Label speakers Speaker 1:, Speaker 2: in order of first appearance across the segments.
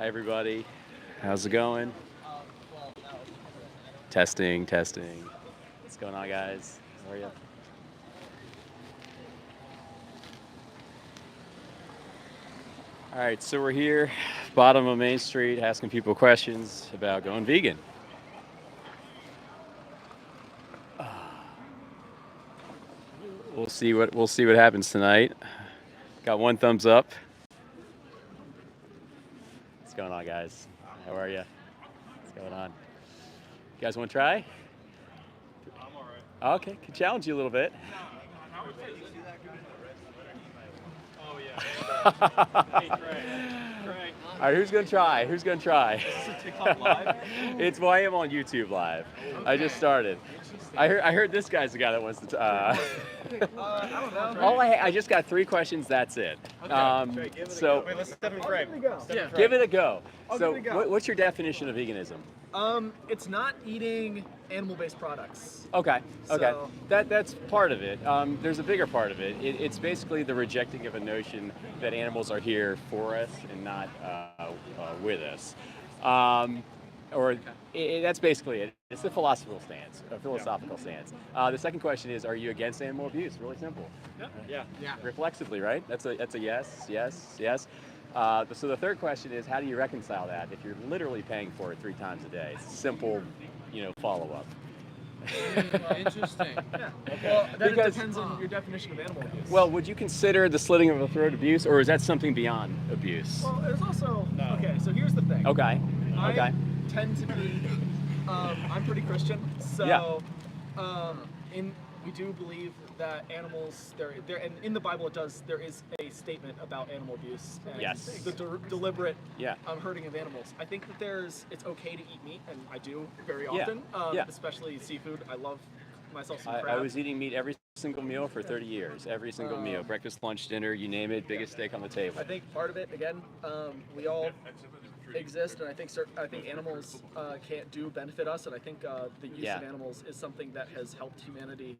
Speaker 1: Hi, everybody. How's it going? Testing, testing. What's going on, guys? How are you? All right, so we're here, bottom of Main Street, asking people questions about going vegan. We'll see what happens tonight. Got one thumbs up. What's going on, guys? How are you? What's going on? You guys want to try? Okay, can challenge you a little bit. All right, who's gonna try? Who's gonna try?
Speaker 2: Is this a TikTok live?
Speaker 1: Well, I am on YouTube Live. I just started. I heard this guy's the guy that wants to.
Speaker 2: I don't know.
Speaker 1: I just got 3 questions. That's it. So
Speaker 2: Wait, let's step in frame.
Speaker 3: Yeah.
Speaker 1: give it a go.
Speaker 3: I'll
Speaker 1: So
Speaker 3: give it a go.
Speaker 1: what's your definition of veganism?
Speaker 3: It's not eating animal-based products.
Speaker 1: Okay.
Speaker 3: So-
Speaker 1: That's part of it. There's a bigger part of it. It's basically the rejecting of a notion that animals are here for us and not with us. That's basically it. It's the philosophical stance. The second question is, are you against animal abuse? Really simple.
Speaker 2: Yeah.
Speaker 1: Reflexively, right? That's a yes. So the third question is, how do you reconcile that if you're literally paying for it 3 times a day? It's a simple, follow-up.
Speaker 3: Interesting. Well, then
Speaker 1: Because-
Speaker 3: it depends on your definition of animal abuse.
Speaker 1: Well, would you consider the slitting of the throat abuse, or is that something beyond abuse?
Speaker 3: Well, there's also
Speaker 2: No.
Speaker 3: okay. So here's the thing.
Speaker 1: Okay.
Speaker 3: I tend to be. I'm pretty Christian, so
Speaker 1: Yeah.
Speaker 3: we do believe that animals there and in the Bible there is a statement about animal abuse and
Speaker 1: Yes.
Speaker 3: the deliberate
Speaker 1: Yeah.
Speaker 3: hurting of animals. I think that it's okay to eat meat, and I do very
Speaker 1: Yeah.
Speaker 3: often,
Speaker 1: Yeah.
Speaker 3: especially seafood. I love myself some
Speaker 1: I
Speaker 3: crab.
Speaker 1: was eating meat every single meal for 30 years. Every single meal, breakfast, lunch, dinner, you name it, biggest steak on the table.
Speaker 3: I think part of it, again, we all exist, and I think animals benefit us, and I think the use
Speaker 1: Yeah.
Speaker 3: of animals is something that has helped humanity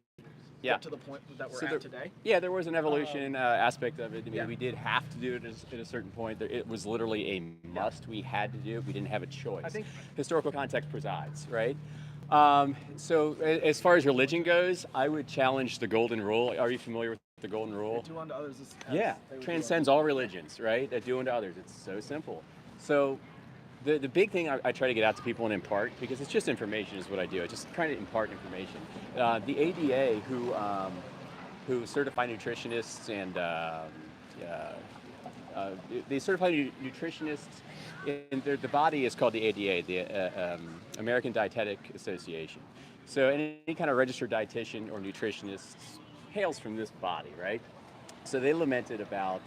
Speaker 1: Yeah.
Speaker 3: get to the point that we're
Speaker 1: So
Speaker 3: at today.
Speaker 1: Yeah, there was an evolution aspect of it. I mean,
Speaker 3: yeah.
Speaker 1: we did have to do it at a certain point. It was literally a must. We had to do it. We didn't have a choice.
Speaker 3: I think-
Speaker 1: historical context presides, right? So as far as religion goes, I would challenge the golden rule. Are you familiar with the golden rule?
Speaker 3: Do unto others as
Speaker 1: Yeah,
Speaker 3: they would do
Speaker 1: transcends all religions, right? Do unto others. It's so simple. So the big thing I try to get out to people and impart, because it's just information is what I do. I just try to impart information. The ADA, who certify nutritionists and they certify nutritionists, and the body is called the ADA, the American Dietetic Association. So any kind of registered dietitian or nutritionist hails from this body, right? So they lamented about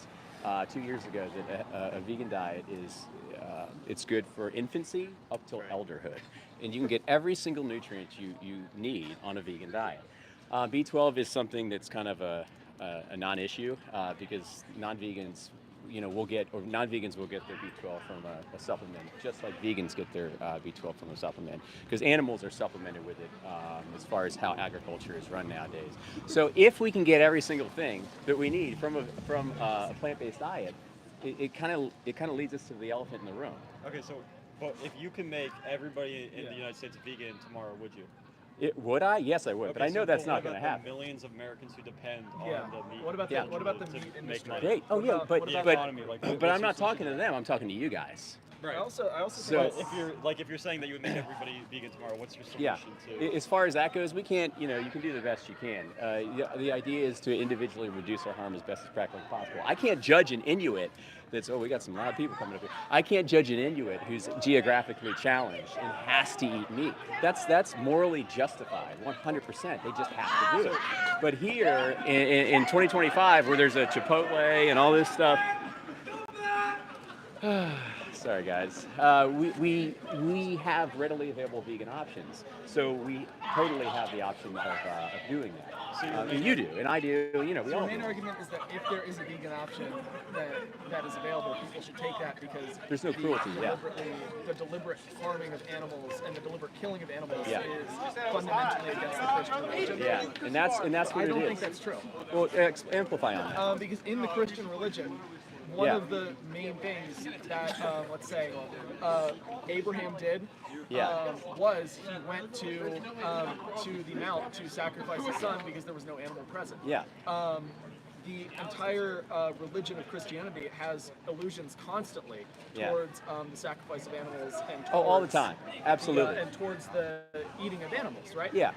Speaker 1: 2 years ago that a vegan diet is it's good for infancy up till elderhood, and you can get every single nutrient you need on a vegan diet. B12 is something that's kind of a non-issue because non-vegans will get their B12 from a supplement, just like vegans get their B12 from a supplement, because animals are supplemented with it as far as how agriculture is run nowadays. So if we can get every single thing that we need from a plant-based diet, it kind of leads us to the elephant in the room.
Speaker 2: Okay, so, but if you can make everybody in the United States vegan tomorrow, would you?
Speaker 1: Would I? Yes, I would, but I know that's not going to happen.
Speaker 2: Millions of Americans who depend
Speaker 3: Yeah.
Speaker 2: on the meat.
Speaker 3: What about
Speaker 1: Yeah.
Speaker 3: the
Speaker 2: to
Speaker 3: meat
Speaker 2: make
Speaker 3: industry?
Speaker 2: money.
Speaker 1: Great. Oh
Speaker 3: What
Speaker 1: yeah,
Speaker 3: about-
Speaker 1: but
Speaker 3: what
Speaker 2: the
Speaker 3: about-
Speaker 2: economy, like,
Speaker 1: but
Speaker 2: what's
Speaker 1: I'm
Speaker 2: your
Speaker 1: not talking to
Speaker 2: solution?
Speaker 1: them. I'm talking to you guys.
Speaker 2: Right.
Speaker 3: I also
Speaker 1: So-
Speaker 2: But if you're saying that you would make everybody vegan tomorrow, what's your solution
Speaker 1: Yeah.
Speaker 2: to?
Speaker 1: As far as that goes, we can't. You can do the best you can. The idea is to individually reduce our harm as best as practically possible. I can't judge an Inuit we got some loud people coming up here. I can't judge an Inuit who's geographically challenged and has to eat meat. That's morally justified, 100%. They just have to do it. But here in 2025, where there's a Chipotle and all this stuff. Sorry, guys. We have readily available vegan options, so we totally have the option of doing that. And you do, and I do. We
Speaker 3: So
Speaker 1: all
Speaker 3: your main
Speaker 1: do.
Speaker 3: argument is that if there is a vegan option that is available, people should take that because
Speaker 1: There's no cruelty, yeah.
Speaker 3: the deliberate farming of animals and the deliberate killing of animals
Speaker 1: Yeah.
Speaker 3: is fundamentally against the Christian religion.
Speaker 1: Yeah, and that's what
Speaker 3: I
Speaker 1: it
Speaker 3: don't
Speaker 1: is.
Speaker 3: think that's true.
Speaker 1: Well, amplify on that.
Speaker 3: Because in the Christian religion, one of the main things that, let's say, Abraham did was he went to the mount to sacrifice his son because there was no animal present.
Speaker 1: Yeah.
Speaker 3: The entire religion of Christianity has allusions constantly
Speaker 1: Yeah.
Speaker 3: towards the sacrifice of animals and towards
Speaker 1: all the time. Absolutely.
Speaker 3: and towards the eating of animals, right?
Speaker 1: Yeah.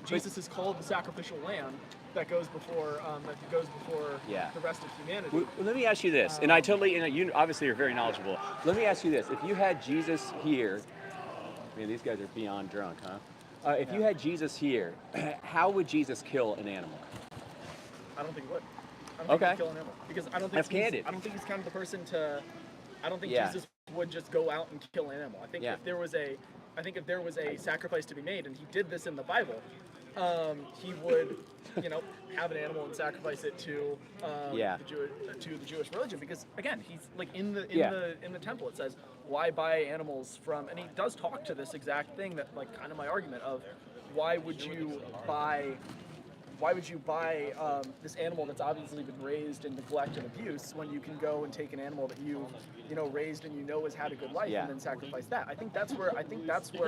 Speaker 3: Jesus is called the sacrificial lamb that goes before the rest of humanity.
Speaker 1: Well, let me ask you this, and I totally, and you obviously are very knowledgeable. Let me ask you this: if you had Jesus here, man, these guys are beyond drunk, huh? If you had Jesus here, how would Jesus kill an animal?
Speaker 3: I don't think he would. I don't think he'd kill an animal because I don't think
Speaker 1: That's candid.
Speaker 3: I don't think he's kind of the person to. I don't think
Speaker 1: Yeah.
Speaker 3: Jesus would just go out and kill an animal. I think
Speaker 1: Yeah.
Speaker 3: if there was a sacrifice to be made, and he did this in the Bible, he would, have an animal and sacrifice it to the Jewish religion. Because again, he's like in the temple. It says, "Why buy animals from?" And he does talk to this exact thing that, like, kind of my argument of, why would you buy this animal that's obviously been raised in neglect and abuse when you can go and take an animal that you've raised and has had a good life and then sacrifice that? I think that's where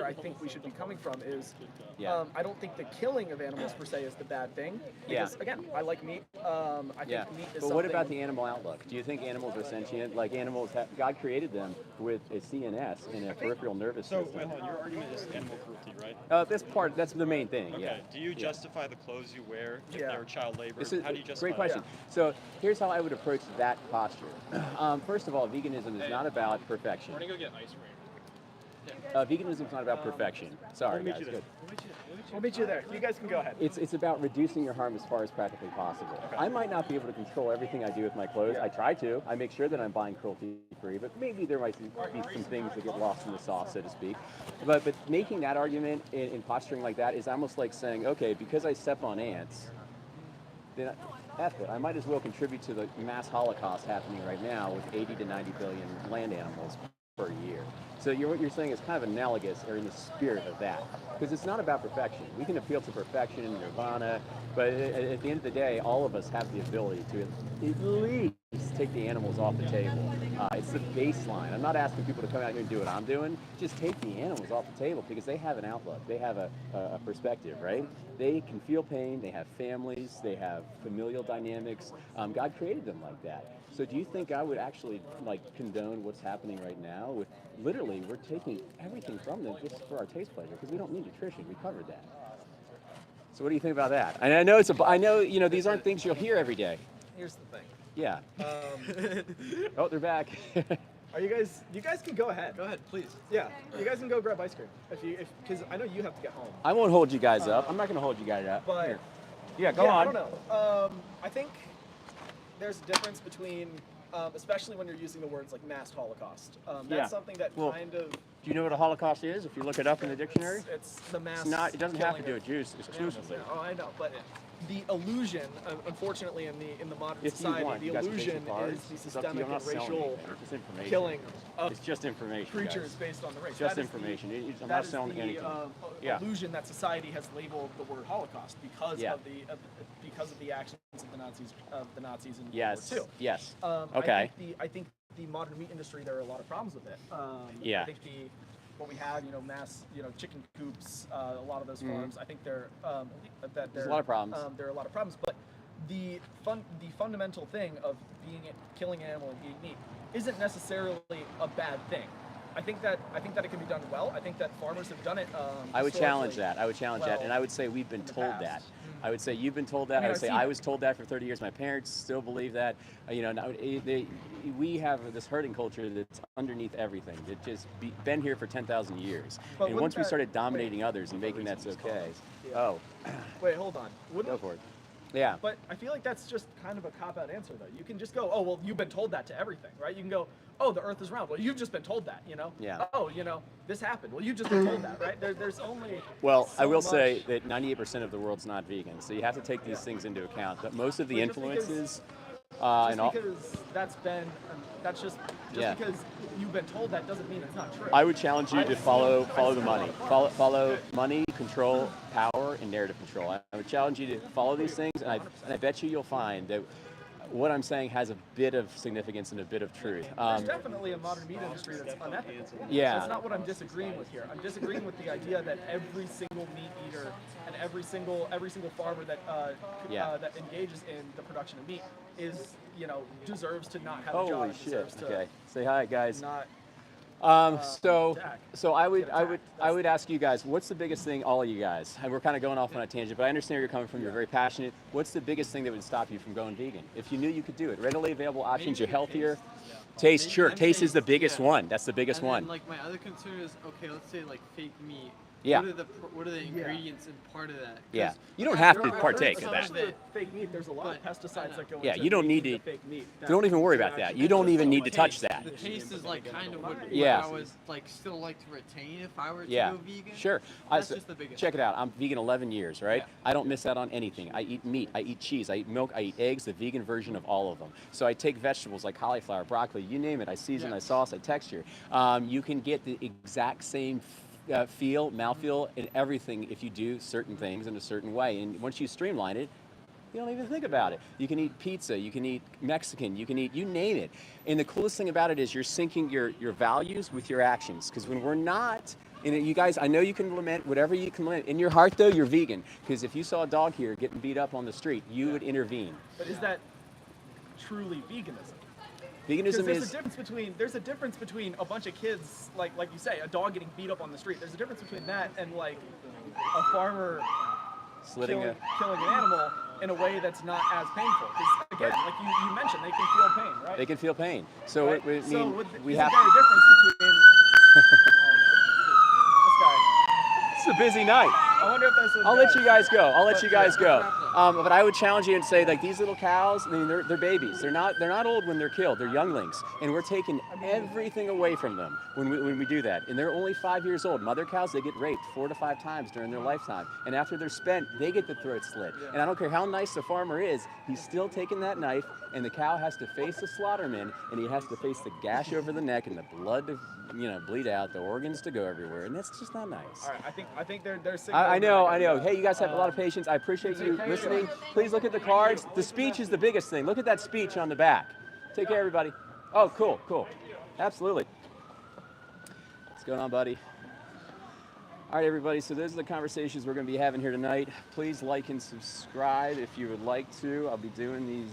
Speaker 3: I think we should be coming from is I don't think the killing of animals per se is the bad thing because again, I like meat. I think meat is
Speaker 1: But what about the animal outlook? Do you think animals are sentient? Like animals, God created them with a CNS and a peripheral nervous system.
Speaker 2: So, wait, hold on. Your argument is animal cruelty, right?
Speaker 1: That's the main thing.
Speaker 2: Okay.
Speaker 1: Yeah.
Speaker 2: Do you justify the clothes you wear if they're child labor?
Speaker 1: This is
Speaker 2: How do you justify
Speaker 1: great question. So here's how I would approach that posture. First of all, veganism is not about perfection.
Speaker 4: We're gonna go get ice cream.
Speaker 1: Veganism is not about perfection. Sorry, guys. Good.
Speaker 3: We'll meet you there. You guys can go ahead.
Speaker 1: It's about reducing your harm as far as practically possible.
Speaker 3: Okay.
Speaker 1: I might not be able to control everything I do with my clothes. I try to. I make sure that I'm buying cruelty-free, but maybe there might be some things that get lost in the sauce, so to speak. But making that argument in posturing like that is almost like saying, okay, because I step on ants, then I might as well contribute to the mass Holocaust happening right now with 80 to 90 billion land animals per year. So what you're saying is kind of analogous, or in the spirit of that, because it's not about perfection. We can appeal to perfection and nirvana, but at the end of the day, all of us have the ability to at least take the animals off the table. It's the baseline. I'm not asking people to come out here and do what I'm doing. Just take the animals off the table because they have an outlook. They have a perspective, right? They can feel pain. They have families. They have familial dynamics. God created them like that. So do you think I would actually condone what's happening right now with literally we're taking everything from them just for our taste pleasure because we don't need nutrition. We covered that. So what do you think about that? And I know these aren't things you'll hear every day.
Speaker 3: Here's the thing.
Speaker 1: Yeah. Oh, they're back.
Speaker 3: Are you guys can go ahead.
Speaker 4: Go ahead, please.
Speaker 3: Yeah, you guys can go grab ice cream because I know you have to get home.
Speaker 1: I won't hold you guys up. I'm not going to hold you guys up.
Speaker 3: But
Speaker 1: Here. Yeah, go on.
Speaker 3: I don't know. I think there's a difference between, especially when you're using the words like mass Holocaust. That's something that kind of.
Speaker 1: Do you know what a Holocaust is? If you look it up in the dictionary,
Speaker 3: it's the mass.
Speaker 1: It's not. It doesn't have to
Speaker 3: killing
Speaker 1: do with Jews exclusively.
Speaker 3: Oh, I know, but the illusion, unfortunately, in the modern
Speaker 1: If you
Speaker 3: society,
Speaker 1: want,
Speaker 3: the
Speaker 1: you got some
Speaker 3: illusion
Speaker 1: basic cards.
Speaker 3: is the
Speaker 1: It's up to you.
Speaker 3: systemic
Speaker 1: I'm not
Speaker 3: and
Speaker 1: selling
Speaker 3: racial
Speaker 1: anything. It's just information.
Speaker 3: killing of
Speaker 1: It's just information.
Speaker 3: creatures
Speaker 1: guys.
Speaker 3: based on the race.
Speaker 1: It's just
Speaker 3: That is
Speaker 1: information. I'm
Speaker 3: that
Speaker 1: not
Speaker 3: is
Speaker 1: selling
Speaker 3: the,
Speaker 1: anything.
Speaker 3: illusion that society has labeled the word Holocaust because of the actions of the Nazis in
Speaker 1: Yes.
Speaker 3: World War II.
Speaker 1: Yes.
Speaker 3: Okay. I think the modern meat industry, there are a lot of problems with it.
Speaker 1: Yeah.
Speaker 3: I think what we have, mass, chicken coops, a lot of those farms. I think there's
Speaker 1: a lot of problems.
Speaker 3: There are a lot of problems, but the fundamental thing of killing an animal and eating meat isn't necessarily a bad thing. I think that it can be done well. I think that farmers have done it.
Speaker 1: I would challenge that.
Speaker 3: well,
Speaker 1: And I would say we've been told
Speaker 3: past.
Speaker 1: that. I would say you've been told that. I would say I was told that for 30 years. My parents still believe that. We have this herding culture that's underneath everything. That just been here for 10,000 years.
Speaker 3: But
Speaker 1: and once we
Speaker 3: that-
Speaker 1: started dominating others and making that okay.
Speaker 3: Yeah.
Speaker 1: Oh,
Speaker 3: Wait, hold on.
Speaker 1: go for it. Yeah.
Speaker 3: But I feel like that's just kind of a cop-out answer, though. You can just go, oh, well, you've been told that to everything, right? You can go, oh, the Earth is round. Well, you've just been told that,
Speaker 1: Yeah.
Speaker 3: Oh, this happened. Well, you've just been told that, right? There's only.
Speaker 1: Well,
Speaker 3: so
Speaker 1: I will
Speaker 3: much.
Speaker 1: say that 98% of the world's not vegan, so you have to take these things into account. But most of the
Speaker 3: But just
Speaker 1: influences,
Speaker 3: because that's been, that's just
Speaker 1: Yeah.
Speaker 3: because you've been told that doesn't mean it's not true.
Speaker 1: I would challenge you to follow the money. Follow money, control, power, and narrative control. I would challenge you to follow these things, and I bet you'll find that what I'm saying has a bit of significance and a bit of truth.
Speaker 3: There's definitely a modern meat industry that's unethical.
Speaker 1: Yeah.
Speaker 3: That's not what I'm disagreeing with here. I'm disagreeing with the idea that every single meat eater and every single farmer that that engages in the production of meat is, deserves to not have a job.
Speaker 1: Holy shit. Okay. Say hi, guys.
Speaker 3: Not
Speaker 1: So I would ask you guys, what's the biggest thing, all of you guys, and we're kind of going off on a tangent, but I understand where you're coming from, you're very passionate. What's the biggest thing that would stop you from going vegan? If you knew you could do it, readily available options, you're healthier. Taste, sure, taste is the biggest one. That's the biggest one.
Speaker 4: Like my other concern is, okay, let's say like fake meat.
Speaker 1: Yeah.
Speaker 4: What are the ingredients in part of that?
Speaker 1: Yeah. You don't have to partake of that.
Speaker 3: Especially fake meat, there's a lot of pesticides that go into
Speaker 1: you don't need to.
Speaker 3: fake meat.
Speaker 1: Don't even worry about that. You don't even need to touch that.
Speaker 4: The taste is like kind of what
Speaker 1: Yeah.
Speaker 4: I was like still like to retain if I were to
Speaker 1: Yeah,
Speaker 4: go vegan.
Speaker 1: sure.
Speaker 4: That's just the biggest.
Speaker 1: Check it out. I'm vegan 11 years, right?
Speaker 4: Yeah.
Speaker 1: I don't miss out on anything. I eat meat, I eat cheese, I eat milk, I eat eggs, the vegan version of all of them. So I take vegetables like cauliflower, broccoli, you name it. I season, I sauce, I texture. You can get the exact same feel, mouthfeel, and everything if you do certain things in a certain way. And once you streamline it, you don't even think about it. You can eat pizza, you can eat Mexican, you can eat, you name it. And the coolest thing about it is you're syncing your values with your actions. Because when we're not, and you guys, I know you can lament whatever you can lament. In your heart though, you're vegan. Because if you saw a dog here getting beat up on the street, you would intervene.
Speaker 3: But is that truly veganism?
Speaker 1: Veganism
Speaker 3: there's
Speaker 1: is...
Speaker 3: There's a difference between a bunch of kids, like you say, a dog getting beat up on the street. There's a difference between that and like a farmer killing an animal in a way that's not as painful. Because again, like you mentioned, they can feel pain, right?
Speaker 1: They can feel pain. So
Speaker 3: right?
Speaker 1: we
Speaker 3: so
Speaker 1: we
Speaker 3: isn't
Speaker 1: have...
Speaker 3: there a difference between this guy?
Speaker 1: It's a busy night.
Speaker 3: I wonder if that's
Speaker 1: I'll let you guys go. I'll let you guys go. But I would challenge you and say, like, these little cows, I mean, they're babies. They're not old when they're killed. They're younglings, and we're taking everything away from them when we do that. And they're only 5 years old. Mother cows, they get raped 4 to 5 times during their lifetime, and after they're spent, they get the throat slit. And I don't care how nice the farmer is, he's still taking that knife, and the cow has to face the slaughterman, and he has to face the gash over the neck and the blood to, bleed out, the organs to go everywhere, and that's just not nice.
Speaker 3: All right, I think they're
Speaker 1: I know. Hey, you guys have a lot of patience. I appreciate you listening. Please look at the cards. The speech is the biggest thing. Look at that speech on the back. Take care, everybody. Oh, cool. Absolutely. What's going on, buddy? All right, everybody. So those are the conversations we're going to be having here tonight. Please like and subscribe if you would like to. I'll be doing these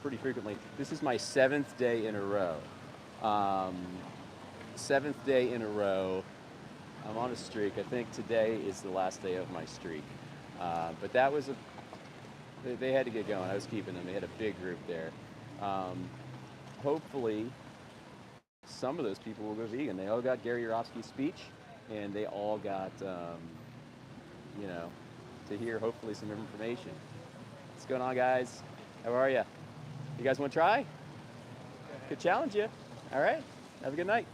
Speaker 1: pretty frequently. This is my 7th day in a row. 7th day in a row. I'm on a streak. I think today is the last day of my streak. But that was they had to get going. I was keeping them. They had a big group there. Hopefully, some of those people will go vegan. They all got Gary Yourofsky's speech, and they all got, to hear hopefully some information. What's going on, guys? How are you? You guys want to try? Could challenge you. All right. Have a good night.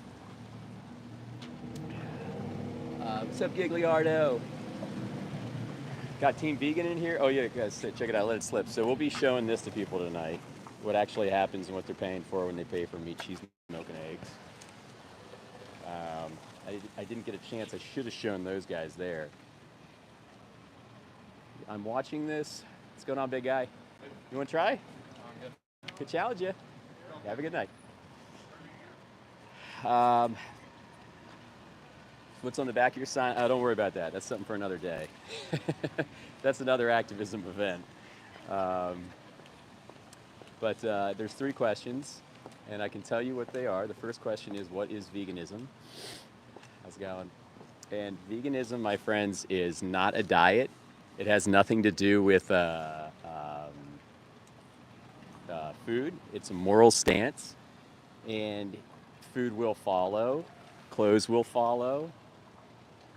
Speaker 1: What's up, Gigliardo? Got Team Vegan in here? Oh yeah, guys, check it out, let it slip. So we'll be showing this to people tonight, what actually happens and what they're paying for when they pay for meat, cheese, milk, and eggs. I didn't get a chance, I should have shown those guys there. I'm watching this. What's going on, big guy? You want to try? Could challenge you. Have a good night. What's on the back of your sign? Oh, don't worry about that. That's something for another day. That's another activism event. But there's 3 questions, and I can tell you what they are. The first question is, what is veganism? How's it going? And veganism, my friends, is not a diet. It has nothing to do with food. It's a moral stance, and food will follow, clothes will follow,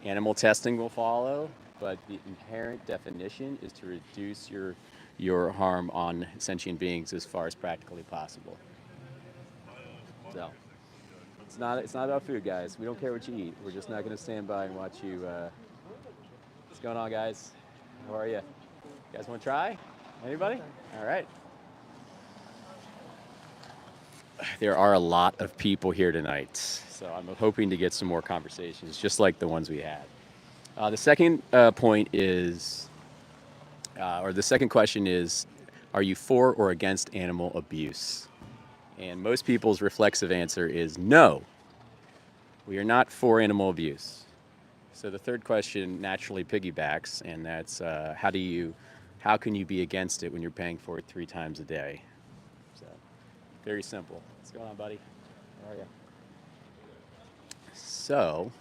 Speaker 1: animal testing will follow, but the inherent definition is to reduce your harm on sentient beings as far as practically possible. So it's not about food, guys. We don't care what you eat. We're just not going to stand by and watch you. What's going on, guys? How are you? You guys want to try? Anybody? All right. There are a lot of people here tonight, so I'm hoping to get some more conversations, just like the ones we had. The second point is, or the second question is, Are you for or against animal abuse? And most people's reflexive answer is no. We are not for animal abuse. So the third question naturally piggybacks, and that's how can you be against it when you're paying for it 3 times a day? So very simple. What's going on, buddy? How are you? So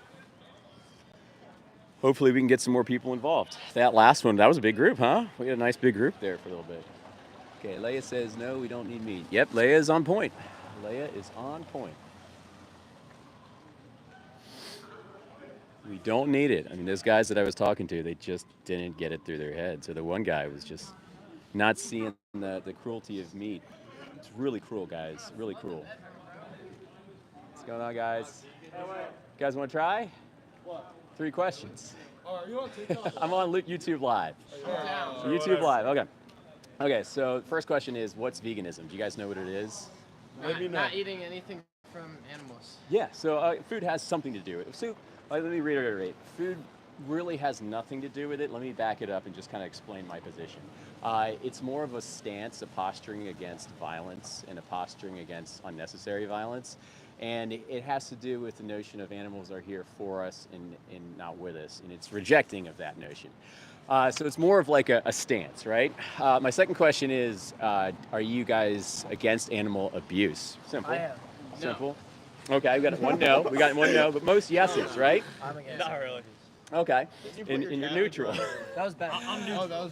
Speaker 1: hopefully we can get some more people involved. That last one, that was a big group, huh? We had a nice big group there for a little bit. Okay, Leia says, no, we don't need meat. Yep, Leia is on point. Leia is on point. We don't need it. I mean, those guys that I was talking to, they just didn't get it through their head. So the one guy was just not seeing the cruelty of meat. It's really cruel, guys. Really cruel. What's going on, guys? You guys want to try? What? 3 questions.
Speaker 5: Oh, you on TikTok?
Speaker 1: I'm on YouTube Live. YouTube Live. Okay. Okay. So the first question is, what's veganism? Do you guys know what it is?
Speaker 4: Not eating anything from animals.
Speaker 1: Yeah. So food has something to do with it. So let me reiterate. Food really has nothing to do with it. Let me back it up and just kind of explain my position. It's more of a stance, a posturing against violence and a posturing against unnecessary violence. And it has to do with the notion of animals are here for us and not with us. And it's rejecting of that notion. So it's more of like a stance, right? My second question is, are you guys against animal abuse? Simple.
Speaker 3: I am.
Speaker 1: Simple. Okay, we got one no. We got one no, but most yeses, right?
Speaker 3: I'm against.
Speaker 2: Not really.
Speaker 1: Okay. And you're neutral.
Speaker 3: That was bad.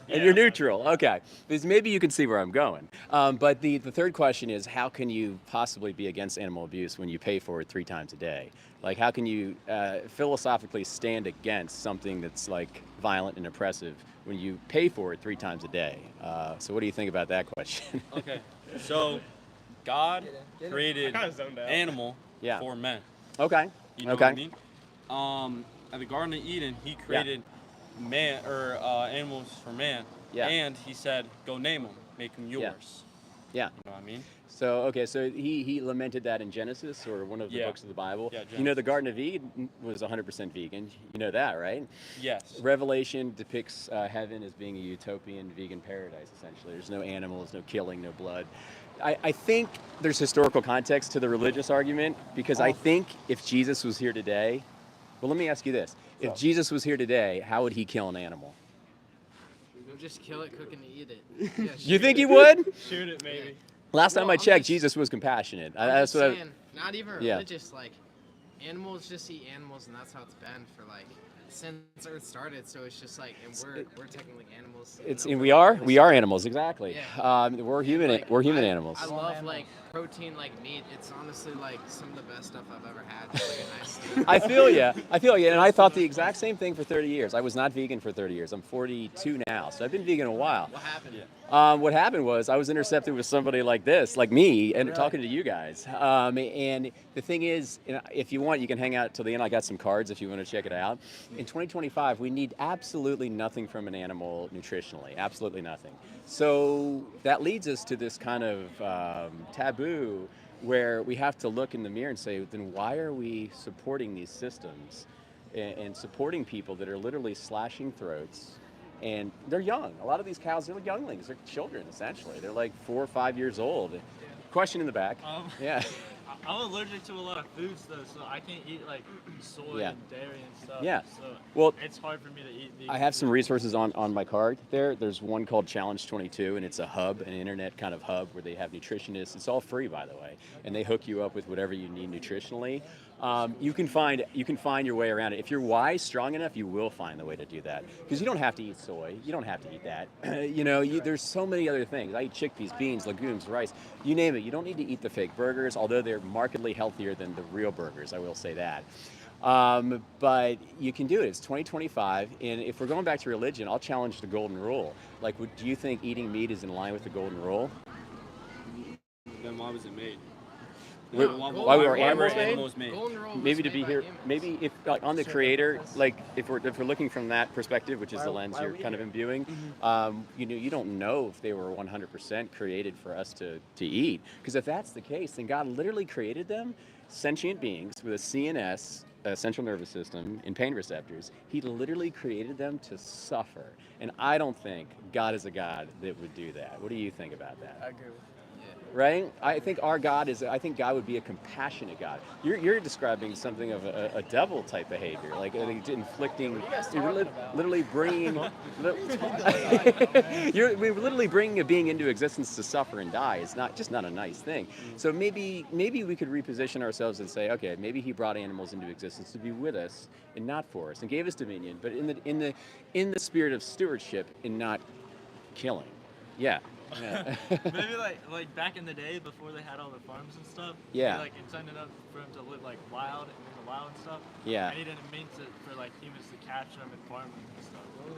Speaker 1: And you're neutral. Okay. Because maybe you can see where I'm going. But the third question is, how can you possibly be against animal abuse when you pay for it 3 times a day? Like, how can you philosophically stand against something that's like violent and oppressive when you pay for it 3 times a day? So what do you think about that question?
Speaker 6: Okay, so God created
Speaker 2: I kinda zoned out.
Speaker 6: animal
Speaker 1: Yeah.
Speaker 6: for men.
Speaker 1: Okay.
Speaker 6: You know
Speaker 1: Okay.
Speaker 6: what I mean? At the Garden of Eden, he created man or animals for man.
Speaker 1: Yeah.
Speaker 6: And he said, go name them, make them
Speaker 1: Yeah.
Speaker 6: yours.
Speaker 1: Yeah.
Speaker 6: You know what I mean?
Speaker 1: So, okay, so he lamented that in Genesis, or one of the
Speaker 6: Yeah.
Speaker 1: books of the Bible.
Speaker 6: Yeah,
Speaker 1: You know, the
Speaker 6: Genesis.
Speaker 1: Garden of Eden was 100% vegan. You know that, right?
Speaker 6: Yes.
Speaker 1: Revelation depicts heaven as being a utopian vegan paradise, essentially. There's no animals, no killing, no blood. I think there's historical context to the religious argument, because I think if Jesus was here today, well, let me ask you this. If Jesus was here today, how would he kill an animal?
Speaker 4: We'll just kill it, cook it, and eat it. Yeah,
Speaker 1: You think he would?
Speaker 2: Shoot it, maybe.
Speaker 1: Last time
Speaker 4: Well,
Speaker 1: I
Speaker 4: I'm
Speaker 1: checked,
Speaker 4: just-
Speaker 1: Jesus was compassionate.
Speaker 4: I'm
Speaker 1: That's
Speaker 4: just
Speaker 1: what
Speaker 4: saying, not even
Speaker 1: Yeah.
Speaker 4: religious, like, animals just eat animals, and that's how it's been for, like, since Earth started, so it's just like, and we're technically animals.
Speaker 1: It's
Speaker 4: you know,
Speaker 1: and
Speaker 4: we're
Speaker 1: we are animals, exactly.
Speaker 4: Yeah.
Speaker 1: We're human.
Speaker 4: Like,
Speaker 1: We're human
Speaker 4: I
Speaker 1: animals.
Speaker 4: love like protein, like meat. It's honestly like some of the best stuff I've ever had. Just like a nice steak.
Speaker 1: I feel you, and I thought the exact same thing for 30 years. I was not vegan for 30 years. I'm 42 now, so I've been vegan a while.
Speaker 4: What happened?
Speaker 1: What happened was I was intercepted with somebody like this, like me, and talking to you guys. And the thing is, if you want, you can hang out till the end. I got some cards if you want to check it out. In 2025, we need absolutely nothing from an animal nutritionally, absolutely nothing. So that leads us to this kind of taboo where we have to look in the mirror and say, then why are we supporting these systems and supporting people that are literally slashing throats? And they're young. A lot of these cows, they're younglings. They're children, essentially. They're like 4 or 5 years old. Question in the back. Yeah.
Speaker 5: I'm allergic to a lot of foods though, so I can't eat like soy
Speaker 1: Yeah.
Speaker 5: and dairy and stuff.
Speaker 1: Yeah.
Speaker 5: So
Speaker 1: Well,
Speaker 5: it's hard for me to eat vegan.
Speaker 1: I have some resources on my card there. There's one called Challenge 22, and it's a hub, an internet kind of hub where they have nutritionists. It's all free, by the way, and they hook you up with whatever you need nutritionally. You can find your way around it. If your why is strong enough, you will find the way to do that. Because you don't have to eat soy. You don't have to eat that. There's so many other things. I eat chickpeas, beans, legumes, rice. You name it. You don't need to eat the fake burgers, although they're markedly healthier than the real burgers. I will say that. But you can do it. It's 2025, and if we're going back to religion, I'll challenge the golden rule. Like, do you think eating meat is in line with the golden rule?
Speaker 6: Then why was it made?
Speaker 1: Why were animals made?
Speaker 4: Golden rule was
Speaker 1: Maybe to
Speaker 4: made
Speaker 1: be
Speaker 4: by
Speaker 1: here.
Speaker 4: humans.
Speaker 1: Maybe if like, on the creator, like if we're looking from that perspective, which is the lens you're kind of imbuing, you don't know if they were 100% created for us to eat. Because if that's the case, then God literally created them, sentient beings with a CNS, central nervous system and pain receptors. He literally created them to suffer. And I don't think God is a God that would do that. What do you think about that?
Speaker 3: I agree with
Speaker 1: Right? I think our God is, I think God would be a compassionate God. You're describing something of a devil type behavior, like inflicting,
Speaker 3: What are you guys
Speaker 1: you're
Speaker 3: talking about?
Speaker 1: literally bringing, we're literally bringing a being into existence to suffer and die. It's not a nice thing. So maybe we could reposition ourselves and say, okay, maybe he brought animals into existence to be with us and not for us, and gave us dominion, but in the spirit of stewardship and not killing. Yeah. Yeah.
Speaker 5: Maybe like back in the day before they had all the farms and stuff.
Speaker 1: Yeah.
Speaker 5: They, like intended for him to live like wild in the wild and stuff.
Speaker 1: Yeah.
Speaker 5: And he didn't mean for like humans to catch them and farm them and stuff.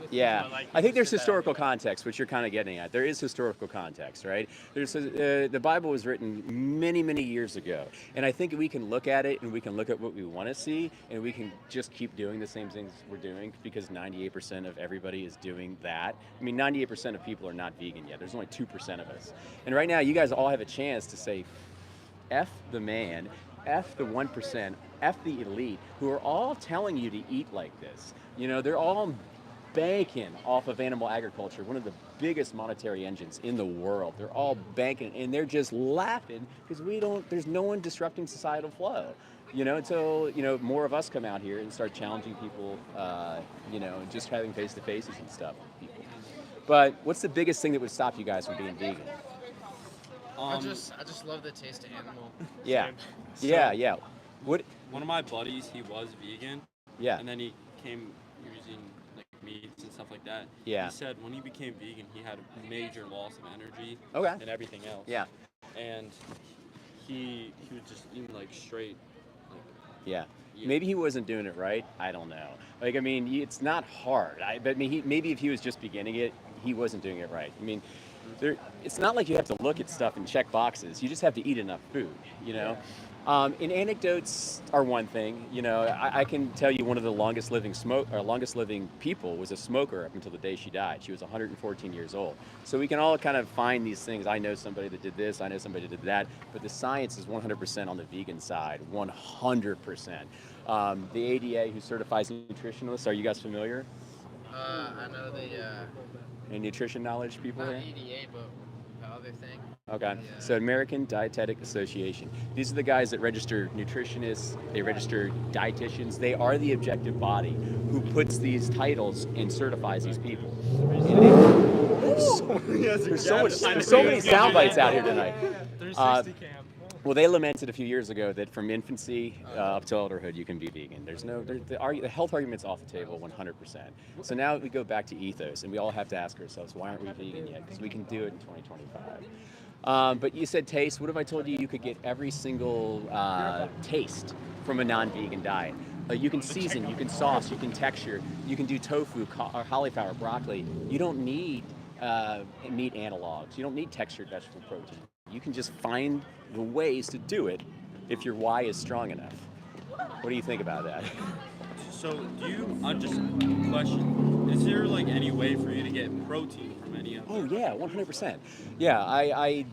Speaker 1: Yeah,
Speaker 5: So, like,
Speaker 1: I think
Speaker 5: he
Speaker 1: there's
Speaker 5: just did that
Speaker 1: historical
Speaker 5: anyway.
Speaker 1: context, which you're kind of getting at. There is historical context, right? The Bible was written many, many years ago, and I think we can look at it and we can look at what we want to see, and we can just keep doing the same things we're doing because 98% of everybody is doing that. I mean, 98% of people are not vegan yet. There's only 2% of us, and right now, you guys all have a chance to say, F the man, F the 1%, F the elite, who are all telling you to eat like this. You know, they're all banking off of animal agriculture, one of the biggest monetary engines in the world. They're all banking, and they're just laughing because there's no one disrupting societal flow. You know, until, more of us come out here and start challenging people, just having face-to-faces and stuff with people. But what's the biggest thing that would stop you guys from being vegan?
Speaker 4: I just love the taste of animal.
Speaker 1: Yeah.
Speaker 2: Same.
Speaker 1: Yeah. What?
Speaker 6: One of my buddies, he was vegan,
Speaker 1: Yeah.
Speaker 6: and then he came using like meats and stuff like that.
Speaker 1: Yeah.
Speaker 6: He said when he became vegan, he had a major loss of energy
Speaker 1: Okay.
Speaker 6: and everything else.
Speaker 1: Yeah.
Speaker 6: And he was just eating like straight.
Speaker 1: Yeah.
Speaker 6: Yeah.
Speaker 1: Maybe he wasn't doing it right. I don't know. Like, I mean, it's not hard. But maybe if he was just beginning it, he wasn't doing it right. I mean, it's not like you have to look at stuff and check boxes. You just have to eat enough food, And anecdotes are one thing. I can tell you one of the longest living people was a smoker up until the day she died. She was 114 years old. So we can all kind of find these things. I know somebody that did this. I know somebody that did that. But the science is 100% on the vegan side, 100%. The ADA, who certifies nutritionalists, are you guys familiar?
Speaker 4: I know
Speaker 1: Any nutrition knowledge people
Speaker 4: not
Speaker 1: here?
Speaker 4: EDA, but the other thing.
Speaker 1: Okay,
Speaker 4: Yeah.
Speaker 1: so American Dietetic Association. These are the guys that register nutritionists, they register dietitians. They are the objective body who puts these titles and certifies these people. There's so many sound bites out here tonight.
Speaker 5: 360 cam.
Speaker 1: Well, they lamented a few years ago that from infancy up to elderhood, you can be vegan. The health argument's off the table 100%. So now we go back to ethos, and we all have to ask ourselves, why aren't we vegan yet? Because we can do it in 2025. But you said taste. What if I told you you could get every single taste from a non-vegan diet? You can season, you can sauce, you can texture, you can do tofu, cauliflower, broccoli. You don't need meat analogs. You don't need textured vegetable protein. You can just find the ways to do it if your why is strong enough. What do you think about that?
Speaker 6: So just a question, is there like any way for you to get protein from any of
Speaker 1: Oh yeah, 100%. Yeah, I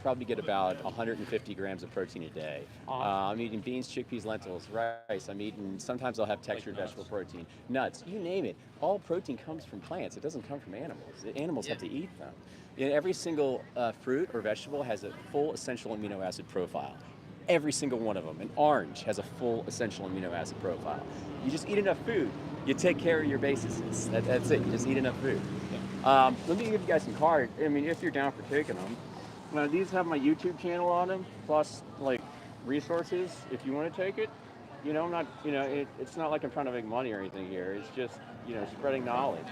Speaker 1: probably get about 150 grams of protein a day. I'm eating beans, chickpeas, lentils, rice. Sometimes I'll have textured vegetable protein, nuts, you name it. All protein comes from plants. It doesn't come from animals. The animals have to eat them. And every single fruit or vegetable has a full essential amino acid profile. Every single one of them. An orange has a full essential amino acid profile. You just eat enough food. You take care of your bases. That's it. You just eat enough food. Let me give you guys some cards. I mean, if you're down for taking them. Now, these have my YouTube channel on them, plus like resources if you want to take it. I'm not. It's not like I'm trying to make money or anything here. It's just spreading knowledge.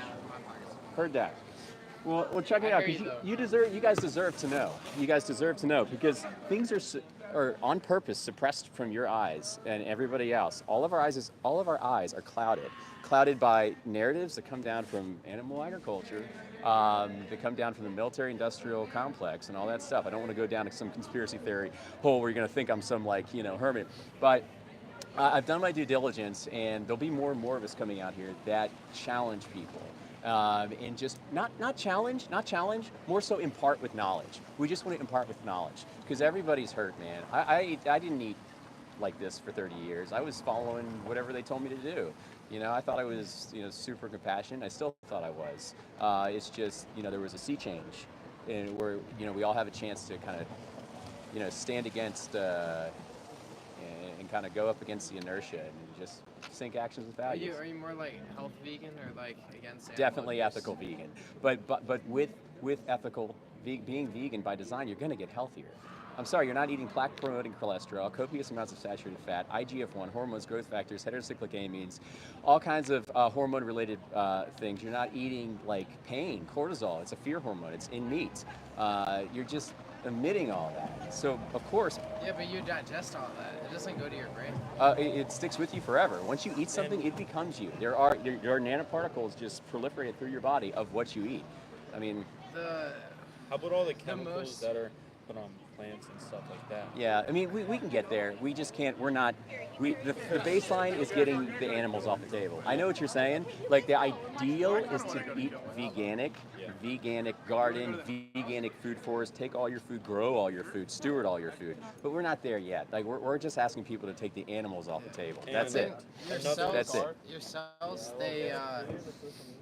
Speaker 1: Heard that. Well, check it out. Because you guys deserve to know. You guys deserve to know because things are on purpose suppressed from your eyes and everybody else. All of our eyes are clouded by narratives that come down from animal agriculture, that come down from the military-industrial complex and all that stuff. I don't want to go down to some conspiracy theory hole where you're going to think I'm some hermit, but. I've done my due diligence, and there'll be more and more of us coming out here that challenge people. And just not challenge, more so impart with knowledge. We just want to impart with knowledge because everybody's hurt, man. I didn't eat like this for 30 years. I was following whatever they told me to do. I thought I was, super compassionate. I still thought I was. It's just, there was a sea change, and where, we all have a chance to kind of, stand against and kind of go up against the inertia and just sync actions with values.
Speaker 4: Are you more like health vegan or like against animal
Speaker 1: Definitely
Speaker 4: abuse?
Speaker 1: ethical vegan, but with ethical being vegan by design, you're going to get healthier. I'm sorry, you're not eating plaque-promoting cholesterol, copious amounts of saturated fat, IGF-1, hormones, growth factors, heterocyclic amines, all kinds of hormone-related things. You're not eating like pain, cortisol. It's a fear hormone. It's in meat. You're just emitting all that. So of course,
Speaker 4: Yeah, but you digest all that. It doesn't go to your brain.
Speaker 1: it sticks with you forever. Once you eat something, it becomes you. There are nanoparticles just proliferated through your body of what you eat. I mean,
Speaker 6: How about all the chemicals
Speaker 4: most-
Speaker 6: that are put on plants and stuff like that?
Speaker 1: yeah, I mean, we can get there. We just can't. We're not. The baseline is getting the animals off the table. I know what you're saying. Like the ideal is to eat veganic garden, veganic food forest. Take all your food, grow all your food, steward all your food. But we're not there yet. Like we're just asking people to take the animals off the table. That's it.
Speaker 4: Your
Speaker 6: Another-
Speaker 4: cells,
Speaker 1: That's it.
Speaker 4: Your cells,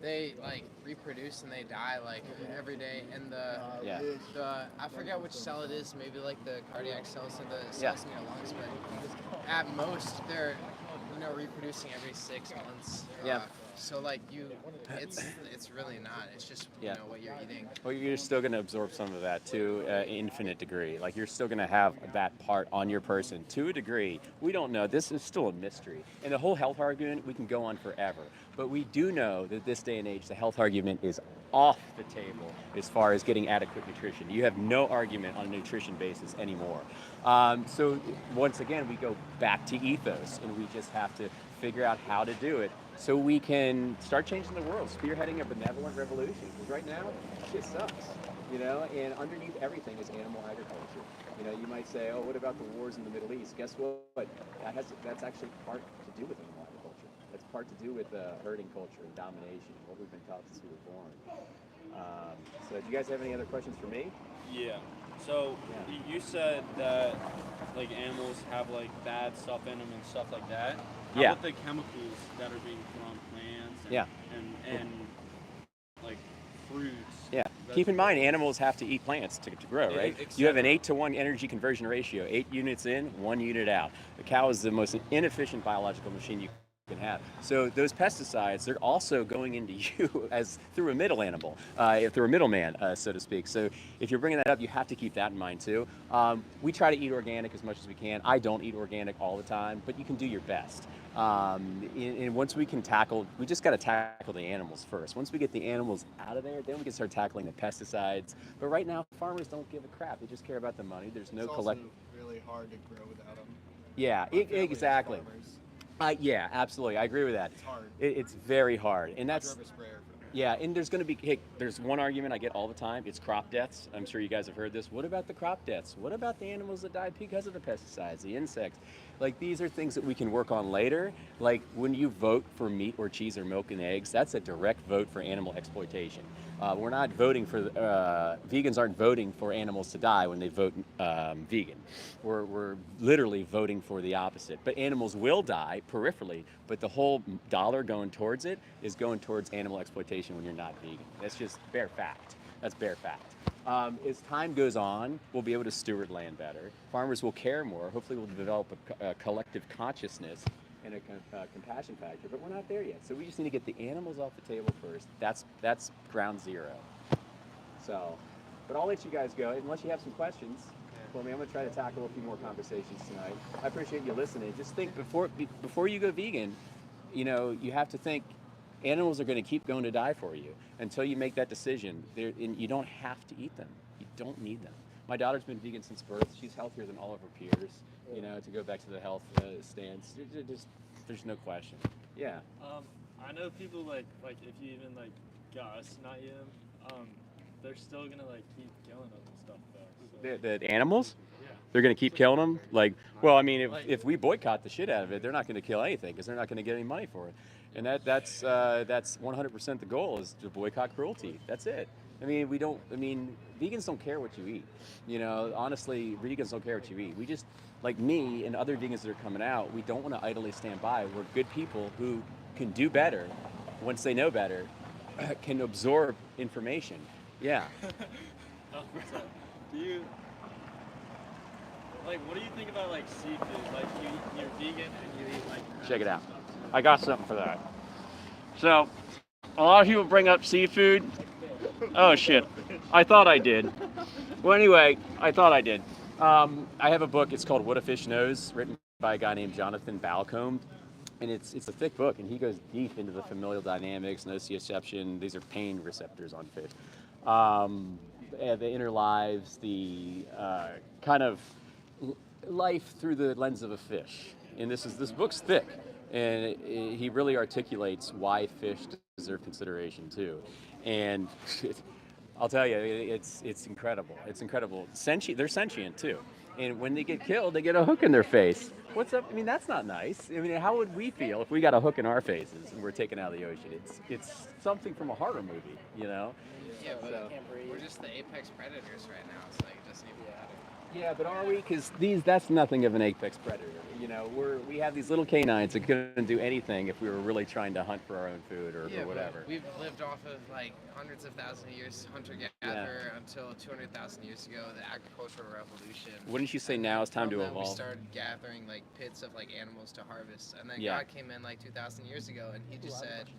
Speaker 4: they like reproduce and they die like every day. And
Speaker 1: Yeah.
Speaker 4: I forget which cell it is. Maybe like the cardiac cells or the
Speaker 1: Yeah.
Speaker 4: cells in your lungs. But at most, they're reproducing every 6 months.
Speaker 1: Yeah.
Speaker 4: So like it's really not. It's just
Speaker 1: Yeah.
Speaker 4: What you're eating.
Speaker 1: Well, you're still going to absorb some of that to an infinite degree. Like you're still going to have that part on your person to a degree. We don't know. This is still a mystery. And the whole health argument, we can go on forever. But we do know that this day and age, the health argument is off the table as far as getting adequate nutrition. You have no argument on a nutrition basis anymore. So once again, we go back to ethos, and we just have to figure out how to do it so we can start changing the world, spearheading a benevolent revolution. Because right now, shit sucks, and underneath everything is animal agriculture. You might say, oh, what about the wars in the Middle East? Guess what? That's actually part to do with animal agriculture. That's part to do with herding culture and domination, what we've been taught since we were born. So do you guys have any other questions for me?
Speaker 6: Yeah. So you said that like animals have like bad stuff in them and stuff like that. How
Speaker 1: Yeah.
Speaker 6: about the chemicals that are being put on plants and,
Speaker 1: Yeah.
Speaker 6: and like fruits?
Speaker 1: Yeah. Keep in mind, animals have to eat plants to grow, right? You have an 8-to-1 energy conversion ratio. 8 units in, 1 unit out. The cow is the most inefficient biological machine you can have. So those pesticides, they're also going into you as through a middle animal, through a middleman, so to speak. So if you're bringing that up, you have to keep that in mind too. We try to eat organic as much as we can. I don't eat organic all the time, but you can do your best. And once we can we just got to tackle the animals first. Once we get the animals out of there, then we can start tackling the pesticides. But right now, farmers don't give a crap. They just care about the money. There's no
Speaker 7: It's
Speaker 1: collect.
Speaker 7: also really hard to grow without them.
Speaker 1: Yeah,
Speaker 7: My family is
Speaker 1: exactly.
Speaker 7: farmers.
Speaker 1: Yeah, absolutely. I agree with that.
Speaker 7: It's hard.
Speaker 1: It's very hard, and
Speaker 7: I
Speaker 1: that's
Speaker 7: drove a sprayer for them.
Speaker 1: yeah. And there's going to be there's one argument I get all the time. It's crop deaths. I'm sure you guys have heard this. What about the crop deaths? What about the animals that died because of the pesticides, the insects? Like these are things that we can work on later. Like when you vote for meat or cheese or milk and eggs, that's a direct vote for animal exploitation. We're not voting for vegans aren't voting for animals to die when they vote vegan. We're literally voting for the opposite. But animals will die peripherally, but the whole dollar going towards it is going towards animal exploitation when you're not vegan. That's just bare fact. That's bare fact. As time goes on, we'll be able to steward land better. Farmers will care more. Hopefully we'll develop a collective consciousness and a compassion factor, but we're not there yet. So we just need to get the animals off the table first. That's ground zero. So, but I'll let you guys go, unless you have some questions for me. I'm gonna try to tackle a few more conversations tonight. I appreciate you listening. Just think before you go vegan, you have to think animals are gonna keep going to die for you until you make that decision. And you don't have to eat them. You don't need them. My daughter's been vegan since birth. She's healthier than all of her peers. To go back to the health stance, there's no question. Yeah.
Speaker 5: I know people like if you even like got us not eat them, they're still gonna like keep killing them and stuff though. So.
Speaker 1: The animals?
Speaker 5: Yeah.
Speaker 1: They're going to keep killing them? Well, I mean, if we boycott the shit out of it, they're not going to kill anything because they're not going to get any money for it. And that's 100% the goal is to boycott cruelty. That's it. I mean, we don't. I mean, vegans don't care what you eat. You know, honestly, vegans don't care what you eat. We just, like me and other vegans that are coming out, we don't want to idly stand by. We're good people who can do better once they know better, can absorb information. Yeah.
Speaker 2: So, do you like? What do you think about like seafood? Like you're vegan and you eat like.
Speaker 8: Check it out. I got something for that. So, a lot of people bring up seafood. Oh shit, I thought I did. Well, anyway, I thought I did.
Speaker 1: I have a book. It's called What a Fish Knows, written by a guy named Jonathan Balcombe. And it's a thick book, and he goes deep into the familial dynamics, nociception. These are pain receptors on fish. The inner lives, the kind of life through the lens of a fish. And this book's thick, and he really articulates why fish deserve consideration too. And I'll tell you, it's incredible. It's incredible. They're sentient too. And when they get killed, they get a hook in their face. What's up? I mean, that's not nice. I mean, how would we feel if we got a hook in our faces and we're taken out of the ocean? It's something from a horror movie, you know?
Speaker 4: Yeah, but
Speaker 1: So-
Speaker 4: we're just the apex predators right now. It's like it doesn't even matter.
Speaker 1: Yeah, but are we? Because that's nothing of an apex predator. You know, we have these little canines that couldn't do anything if we were really trying to hunt for our own food or
Speaker 4: Yeah,
Speaker 1: whatever.
Speaker 4: but we've lived off of like hundreds of thousands of years hunter-gatherer until 200,000 years ago, the agricultural revolution.
Speaker 1: Wouldn't you say now it's time
Speaker 4: From
Speaker 1: to
Speaker 4: then we
Speaker 1: evolve?
Speaker 4: started gathering like pits of like animals to harvest, and then
Speaker 1: Yeah.
Speaker 4: God came in like 2,000 years ago, and He just said,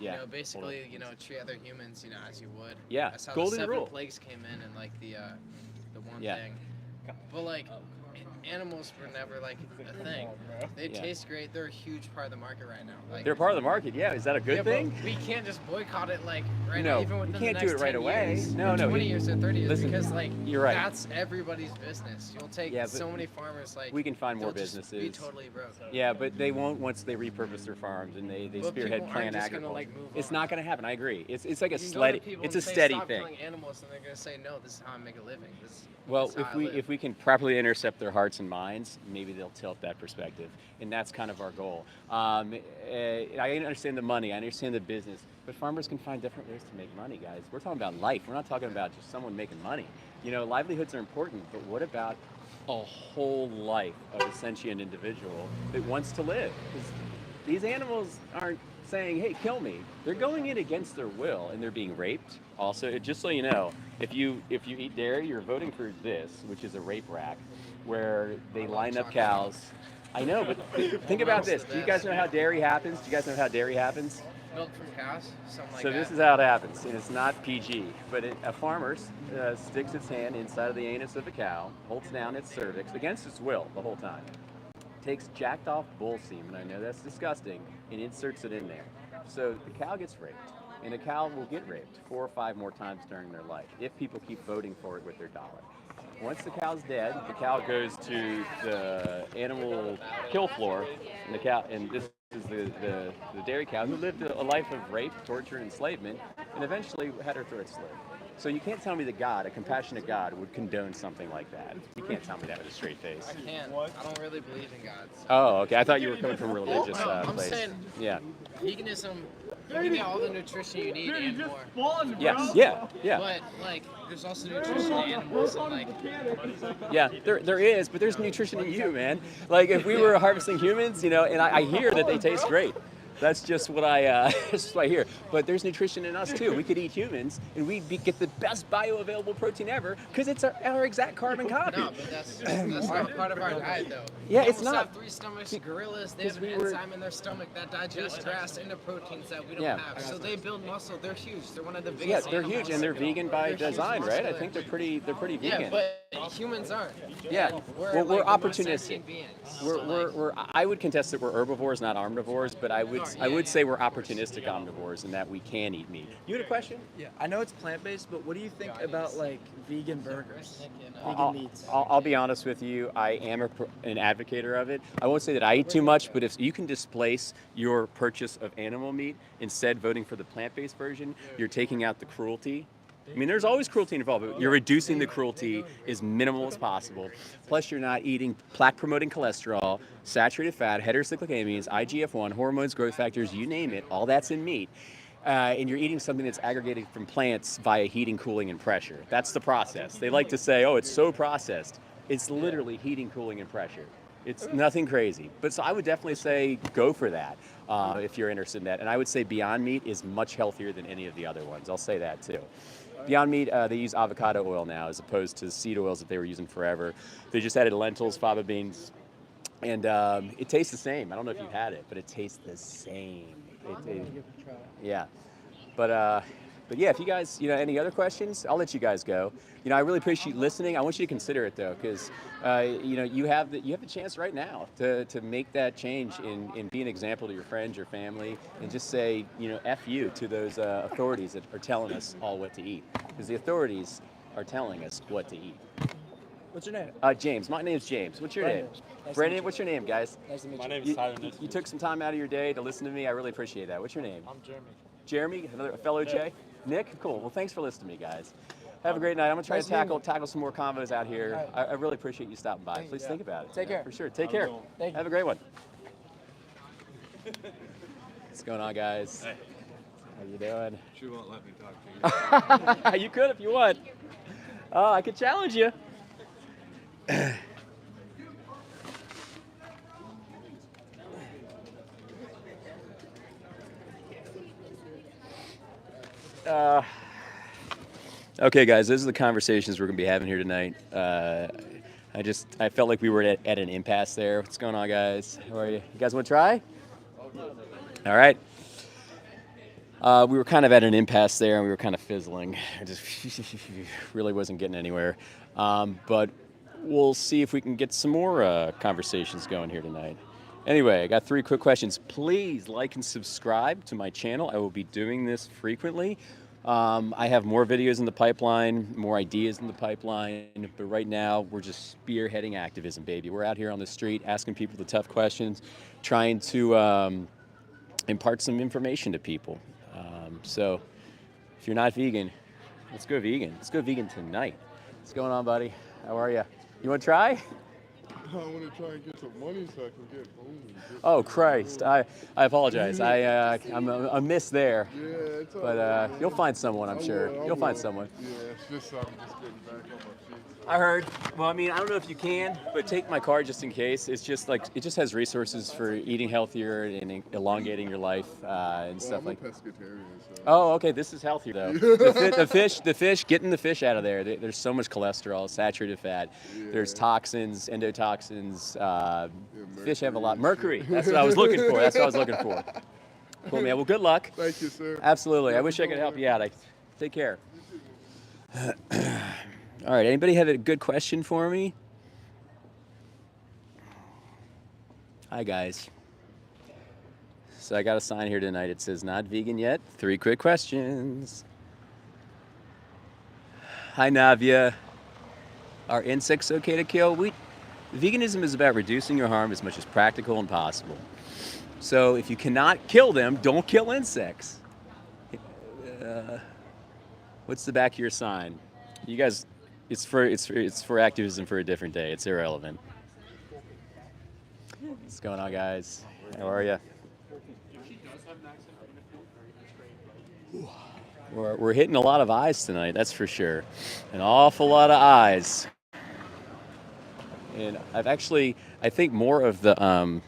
Speaker 1: Yeah.
Speaker 4: you know, basically, you know, treat other humans, you know, as you would.
Speaker 1: Yeah,
Speaker 4: That's how
Speaker 1: golden
Speaker 4: the 7
Speaker 1: rule.
Speaker 4: plagues came in, and like the one
Speaker 1: Yeah.
Speaker 4: thing. But like, animals were never like a thing. They
Speaker 1: Yeah.
Speaker 4: taste great. They're a huge part of the market right now. Like,
Speaker 1: They're part of the market. Yeah, is that a good
Speaker 4: yeah,
Speaker 1: thing?
Speaker 4: but we can't just boycott it like right
Speaker 1: No,
Speaker 4: now, even
Speaker 1: you
Speaker 4: within
Speaker 1: can't
Speaker 4: the
Speaker 1: do
Speaker 4: next
Speaker 1: it right
Speaker 4: 10
Speaker 1: away.
Speaker 4: years,
Speaker 1: No,
Speaker 4: or
Speaker 1: no,
Speaker 4: 20
Speaker 1: it-
Speaker 4: years or 30 years,
Speaker 1: listen,
Speaker 4: because like
Speaker 1: you're right.
Speaker 4: that's everybody's business. You'll take
Speaker 1: Yeah, but
Speaker 4: so many farmers like
Speaker 1: we can find more
Speaker 4: they'll just
Speaker 1: businesses.
Speaker 4: Be totally broke.
Speaker 1: Yeah, but they won't once they repurpose their farms and they
Speaker 4: But
Speaker 1: spearhead
Speaker 4: people aren't
Speaker 1: plant
Speaker 4: just gonna,
Speaker 1: agriculture.
Speaker 4: like, move
Speaker 1: It's
Speaker 4: on.
Speaker 1: not going to happen. I agree. It's like a
Speaker 4: You can go to
Speaker 1: steady.
Speaker 4: people
Speaker 1: It's
Speaker 4: and
Speaker 1: a
Speaker 4: say,
Speaker 1: steady
Speaker 4: "Stop
Speaker 1: thing.
Speaker 4: killing animals," and they're gonna say, "No, this is how I make a living."
Speaker 1: Well,
Speaker 4: this is how I live."
Speaker 1: if we can properly intercept their hearts and minds, maybe they'll tilt that perspective, and that's kind of our goal. I understand the money, I understand the business, but farmers can find different ways to make money, guys. We're talking about life. We're not talking about just someone making money. You know, livelihoods are important, but what about a whole life of a sentient individual that wants to live? Because these animals aren't saying, "Hey, kill me." They're going in against their will, and they're being raped. Also, just so you know, if you eat dairy, you're voting for this, which is a rape rack, where they line up cows. I know, but think about this. Do you guys know how dairy happens?
Speaker 4: Milk from cows, something like
Speaker 1: So
Speaker 4: that.
Speaker 1: this is how it happens, and it's not PG, but a farmer sticks its hand inside of the anus of a cow, holds down its cervix against its will the whole time, takes jacked off bull semen, I know that's disgusting, and inserts it in there. So the cow gets raped, and a cow will get raped 4 or 5 more times during their life if people keep voting for it with their dollar. Once the cow's dead, the cow goes to the animal kill floor, and this is the dairy cow who lived a life of rape, torture, and enslavement, and eventually had her throat slit. So you can't tell me that God, a compassionate God, would condone something like that. You can't tell me that with a straight face.
Speaker 4: I can't. I don't really believe in God. So.
Speaker 1: Oh, okay. I thought you were coming from a religious
Speaker 4: No, I'm
Speaker 1: place.
Speaker 4: saying
Speaker 1: Yeah.
Speaker 4: veganism, you can get all the nutrition you need and more.
Speaker 1: Yes. Yeah. Yeah.
Speaker 4: But like, there's also nutrition in animals, and like,
Speaker 1: Yeah, there is, but there's nutrition in you, man. Like if we were harvesting humans, you know, and I hear that they taste great. That's just what that's what I hear. But there's nutrition in us too. We could eat humans, and we'd get the best bioavailable protein ever because it's our exact carbon copy.
Speaker 4: no, but that's not part of our diet though.
Speaker 1: Yeah, it's
Speaker 4: Animals
Speaker 1: not.
Speaker 4: have 3 stomachs. Gorillas, they have an enzyme in their stomach that digests grass into proteins that we don't
Speaker 1: Yeah.
Speaker 4: have. So they build muscle. They're huge. They're one of the biggest.
Speaker 1: Yeah, they're
Speaker 4: animals.
Speaker 1: huge, and they're vegan by
Speaker 4: They're huge
Speaker 1: design, right? I
Speaker 4: muscular.
Speaker 1: think they're pretty
Speaker 4: Yeah,
Speaker 1: vegan.
Speaker 4: but humans aren't.
Speaker 1: Yeah,
Speaker 4: And
Speaker 1: we're
Speaker 4: like, the most
Speaker 1: opportunistic.
Speaker 4: sentient beings.
Speaker 1: I would contest that we're herbivores, not omnivores, but I would say we're opportunistic omnivores in that we can eat meat. You had a question?
Speaker 9: Yeah, I know it's plant-based, but what do you think about like vegan burgers, vegan
Speaker 1: I'll,
Speaker 9: meats?
Speaker 1: I'll be honest with you. I am an advocator of it. I won't say that I eat too much, but if you can displace your purchase of animal meat, instead voting for the plant-based version, you're taking out the cruelty. I mean, there's always cruelty involved, but you're reducing the cruelty as minimal as possible. Plus, you're not eating plaque-promoting cholesterol, saturated fat, heterocyclic amines, IGF-1, hormones, growth factors, you name it, all that's in meat. and you're eating something that's aggregated from plants via heating, cooling, and pressure. That's the process. They like to say, oh, it's so processed. It's literally heating, cooling, and pressure. It's nothing crazy. But so I would definitely say go for that if you're interested in that. And I would say Beyond Meat is much healthier than any of the other ones. I'll say that too. Beyond Meat, they use avocado oil now as opposed to seed oils that they were using forever. They just added lentils, fava beans, and it tastes the same. I don't know if you've had it, but it tastes the same. Yeah. But yeah, if you guys, any other questions, I'll let you guys go. I really appreciate listening. I want you to consider it though, because you have the chance right now to make that change and be an example to your friends, your family, and just say, F you to those authorities that are telling us all what to eat, because the authorities are telling us what to eat.
Speaker 9: What's your name?
Speaker 1: James. My name's James. What's your name?
Speaker 9: Nice
Speaker 1: Brandon, what's your name, guys?
Speaker 9: Nice to meet
Speaker 2: My
Speaker 9: you.
Speaker 2: name is Tyler.
Speaker 1: You took some time out of your day to listen to me. I really appreciate that. What's your name?
Speaker 5: I'm Jeremy.
Speaker 1: Jeremy, a fellow Jay? Nick? Cool. Well, thanks for listening to me, guys. Have a great night. I'm going to try to tackle some more convos out here. I really appreciate you stopping by. Please think about it.
Speaker 9: Take care.
Speaker 1: For sure. Take care.
Speaker 9: Thank you.
Speaker 1: Have a great one. What's going on, guys?
Speaker 7: Hey.
Speaker 1: How you doing?
Speaker 7: She won't let me talk to you.
Speaker 1: You could if you want. Oh, I could challenge you. Okay, guys, those are the conversations we're going to be having here tonight. I felt like we were at an impasse there. What's going on, guys? How are you? You guys want to try? All right. We were kind of at an impasse there, and we were kind of fizzling. I just really wasn't getting anywhere. But we'll see if we can get some more conversations going here tonight. Anyway, I got 3 quick questions. Please like and subscribe to my channel. I will be doing this frequently. I have more videos in the pipeline, more ideas in the pipeline, but right now we're just spearheading activism, baby. We're out here on the street asking people the tough questions, trying to impart some information to people. So if you're not vegan, let's go vegan. Let's go vegan tonight. What's going on, buddy? How are you? You want to try?
Speaker 10: I want to try and get some money so I can get home.
Speaker 1: Oh, Christ. I apologize. I'm a miss there.
Speaker 10: Yeah, it's all
Speaker 1: But
Speaker 10: right,
Speaker 1: you'll find someone, I'm sure.
Speaker 10: I
Speaker 1: You'll find
Speaker 10: will.
Speaker 1: someone.
Speaker 10: Yeah, it's just I'm just getting back on my feet.
Speaker 1: I heard. Well, I mean, I don't know if you can, but take my card just in case. It's just like, it just has resources for eating healthier and elongating your life and stuff
Speaker 10: I'm
Speaker 1: like
Speaker 10: a pescatarian, so.
Speaker 1: Oh, okay. This is healthier though. The fish, getting the fish out of there. There's so much cholesterol, saturated fat.
Speaker 10: Yeah.
Speaker 1: There's toxins, endotoxins. Fish have a lot.
Speaker 10: mercury.
Speaker 1: Mercury. That's what I was looking for. That's what I was looking for. Cool, man. Well, good luck.
Speaker 10: Thank you, sir.
Speaker 1: Absolutely. I wish I could help you out. Take care. All right. Anybody have a good question for me? Hi, guys. So I got a sign here tonight. It says, not vegan yet. 3 quick questions. Hi, Navia. Are insects okay to kill? Veganism is about reducing your harm as much as practical and possible. So if you cannot kill them, don't kill insects. What's the back of your sign? You guys, it's for activism for a different day. It's irrelevant. What's going on, guys? How are you? We're hitting a lot of eyes tonight, that's for sure. An awful lot of eyes. And I think more of our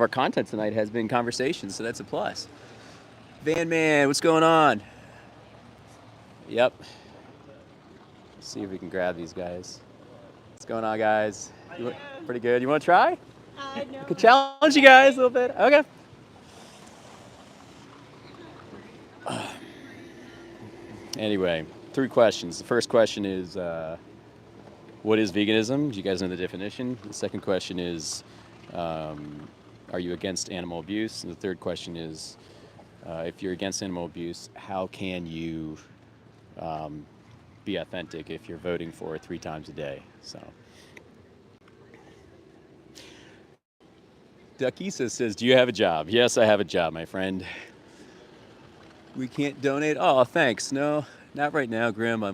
Speaker 1: content tonight has been conversations, so that's a plus. Van Man, what's going on? Yep. Let's see if we can grab these guys. What's going on, guys? Pretty good. You want to try?
Speaker 11: No.
Speaker 1: I could challenge you guys a little bit. Okay. Anyway, 3 questions. The first question is, what is veganism? Do you guys know the definition? The second question is, are you against animal abuse? And the third question is, if you're against animal abuse, how can you be authentic if you're voting for it 3 times a day? So, Duckisa says, do you have a job? Yes, I have a job, my friend. We can't donate. Oh, thanks. No, not right now, Grim.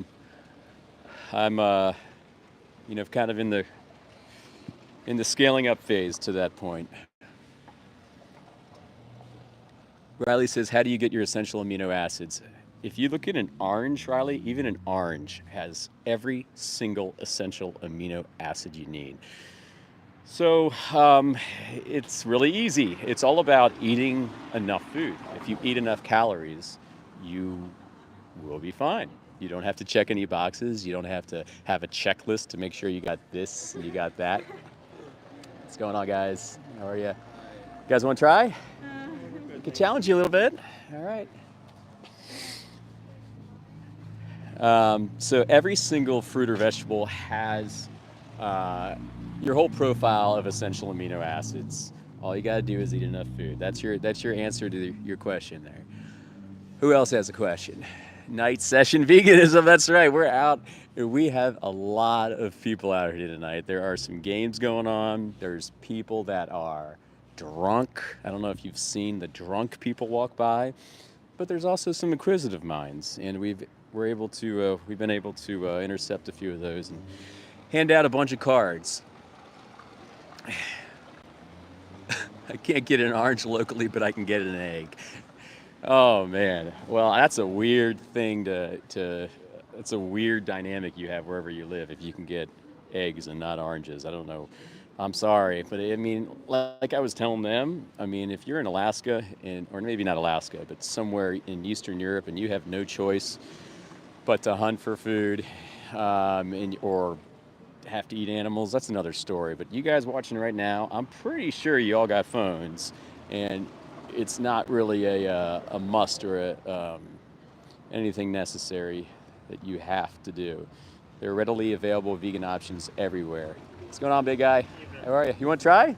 Speaker 1: I'm kind of in the scaling up phase to that point. Riley says, how do you get your essential amino acids? If you look at an orange, Riley, even an orange has every single essential amino acid you need. So it's really easy. It's all about eating enough food. If you eat enough calories, you will be fine. You don't have to check any boxes. You don't have to have a checklist to make sure you got this and you got that. What's going on, guys? How are you? You guys want to try? I can challenge you a little bit. All right. So every single fruit or vegetable has your whole profile of essential amino acids. All you gotta do is eat enough food. That's your answer to your question there. Who else has a question? Night session veganism. That's right. We're out. We have a lot of people out here tonight. There are some games going on. There's people that are drunk. I don't know if you've seen the drunk people walk by, but there's also some inquisitive minds, and we've been able to intercept a few of those and hand out a bunch of cards. I can't get an orange locally, but I can get an egg. Oh man, well that's a weird thing it's a weird dynamic you have wherever you live if you can get eggs and not oranges. I don't know. I'm sorry, but I mean, like I was telling them, I mean, if you're in Alaska, or maybe not Alaska, but somewhere in Eastern Europe and you have no choice but to hunt for food or have to eat animals, that's another story. But you guys watching right now, I'm pretty sure you all got phones, and it's not really a must or anything necessary that you have to do. There are readily available vegan options everywhere. What's going on, big guy? How are you? You want to try?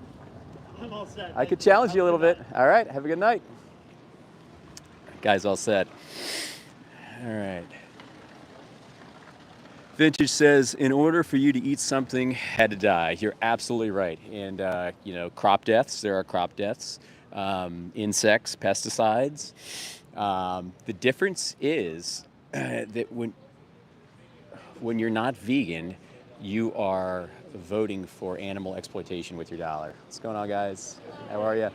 Speaker 5: I'm all set.
Speaker 1: I could challenge you a little bit. All right, have a good night. Guys all set. All right. Vintage says, in order for you to eat something, had to die. You're absolutely right. And, crop deaths, there are crop deaths. Insects, pesticides. The difference is that when you're not vegan, you are voting for animal exploitation with your dollar. What's going on, guys? How are you?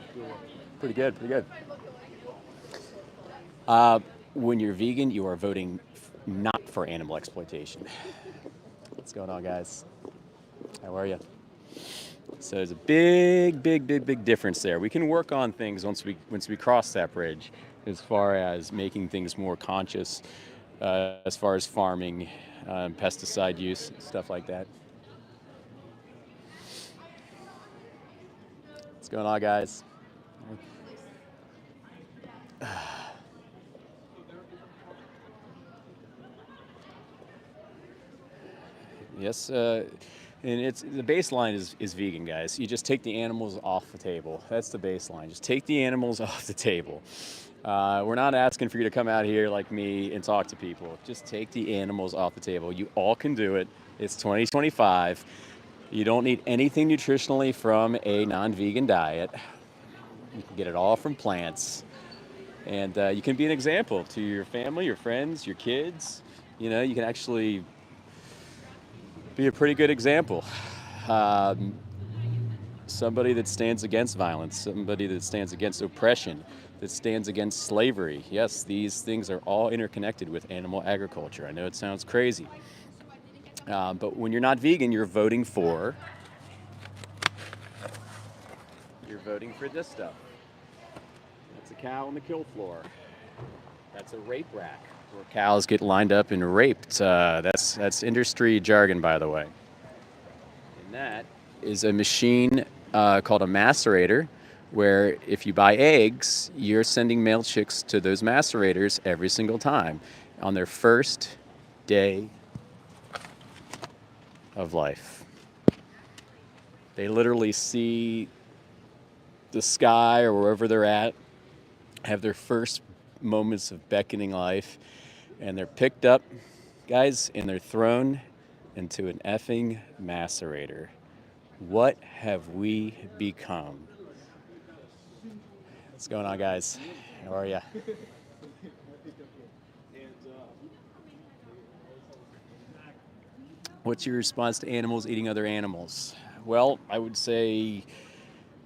Speaker 1: Pretty good, pretty good. When you're vegan, you are voting not for animal exploitation. What's going on, guys? How are you? So there's a big difference there. We can work on things once we cross that bridge, as far as making things more conscious, as far as farming, pesticide use, stuff like that. What's going on, guys? Yes, and the baseline is vegan, guys. You just take the animals off the table. That's the baseline. Just take the animals off the table. We're not asking for you to come out here like me and talk to people. Just take the animals off the table. You all can do it. It's 2025. You don't need anything nutritionally from a non-vegan diet. You can get it all from plants. And you can be an example to your family, your friends, your kids. You know, you can actually be a pretty good example. Somebody that stands against violence, somebody that stands against oppression, that stands against slavery. Yes, these things are all interconnected with animal agriculture. I know it sounds crazy. But when you're not vegan, you're voting for this stuff. That's a cow on the kill floor. That's a rape rack where cows get lined up and raped. That's industry jargon, by the way. And that is a machine called a macerator, where if you buy eggs, you're sending male chicks to those macerators every single time on their first day of life. They literally see the sky or wherever they're at, have their first moments of beckoning life, and they're picked up, guys, and they're thrown into an effing macerator. What have we become? What's going on, guys? How are you? What's your response to animals eating other animals? Well, I would say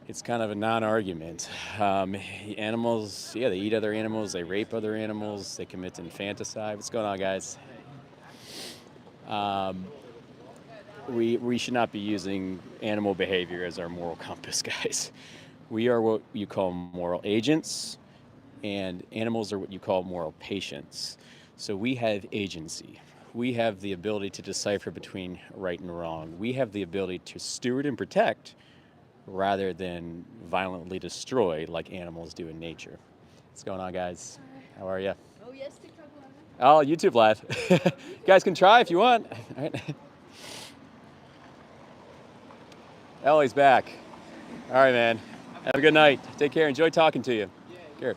Speaker 1: it's kind of a non-argument. Animals, yeah, they eat other animals, they rape other animals, they commit infanticide. What's going on, guys? We should not be using animal behavior as our moral compass, guys. We are what you call moral agents, and animals are what you call moral patients. So we have agency. We have the ability to decipher between right and wrong. We have the ability to steward and protect rather than violently destroy like animals do in nature. What's going on, guys? How are you?
Speaker 11: Oh, yes, TikTok Live.
Speaker 1: Oh, YouTube Live. You guys can try if you want. All right. Ellie's back. All right, man. Have a good night. Take care. Enjoy talking to you. Care.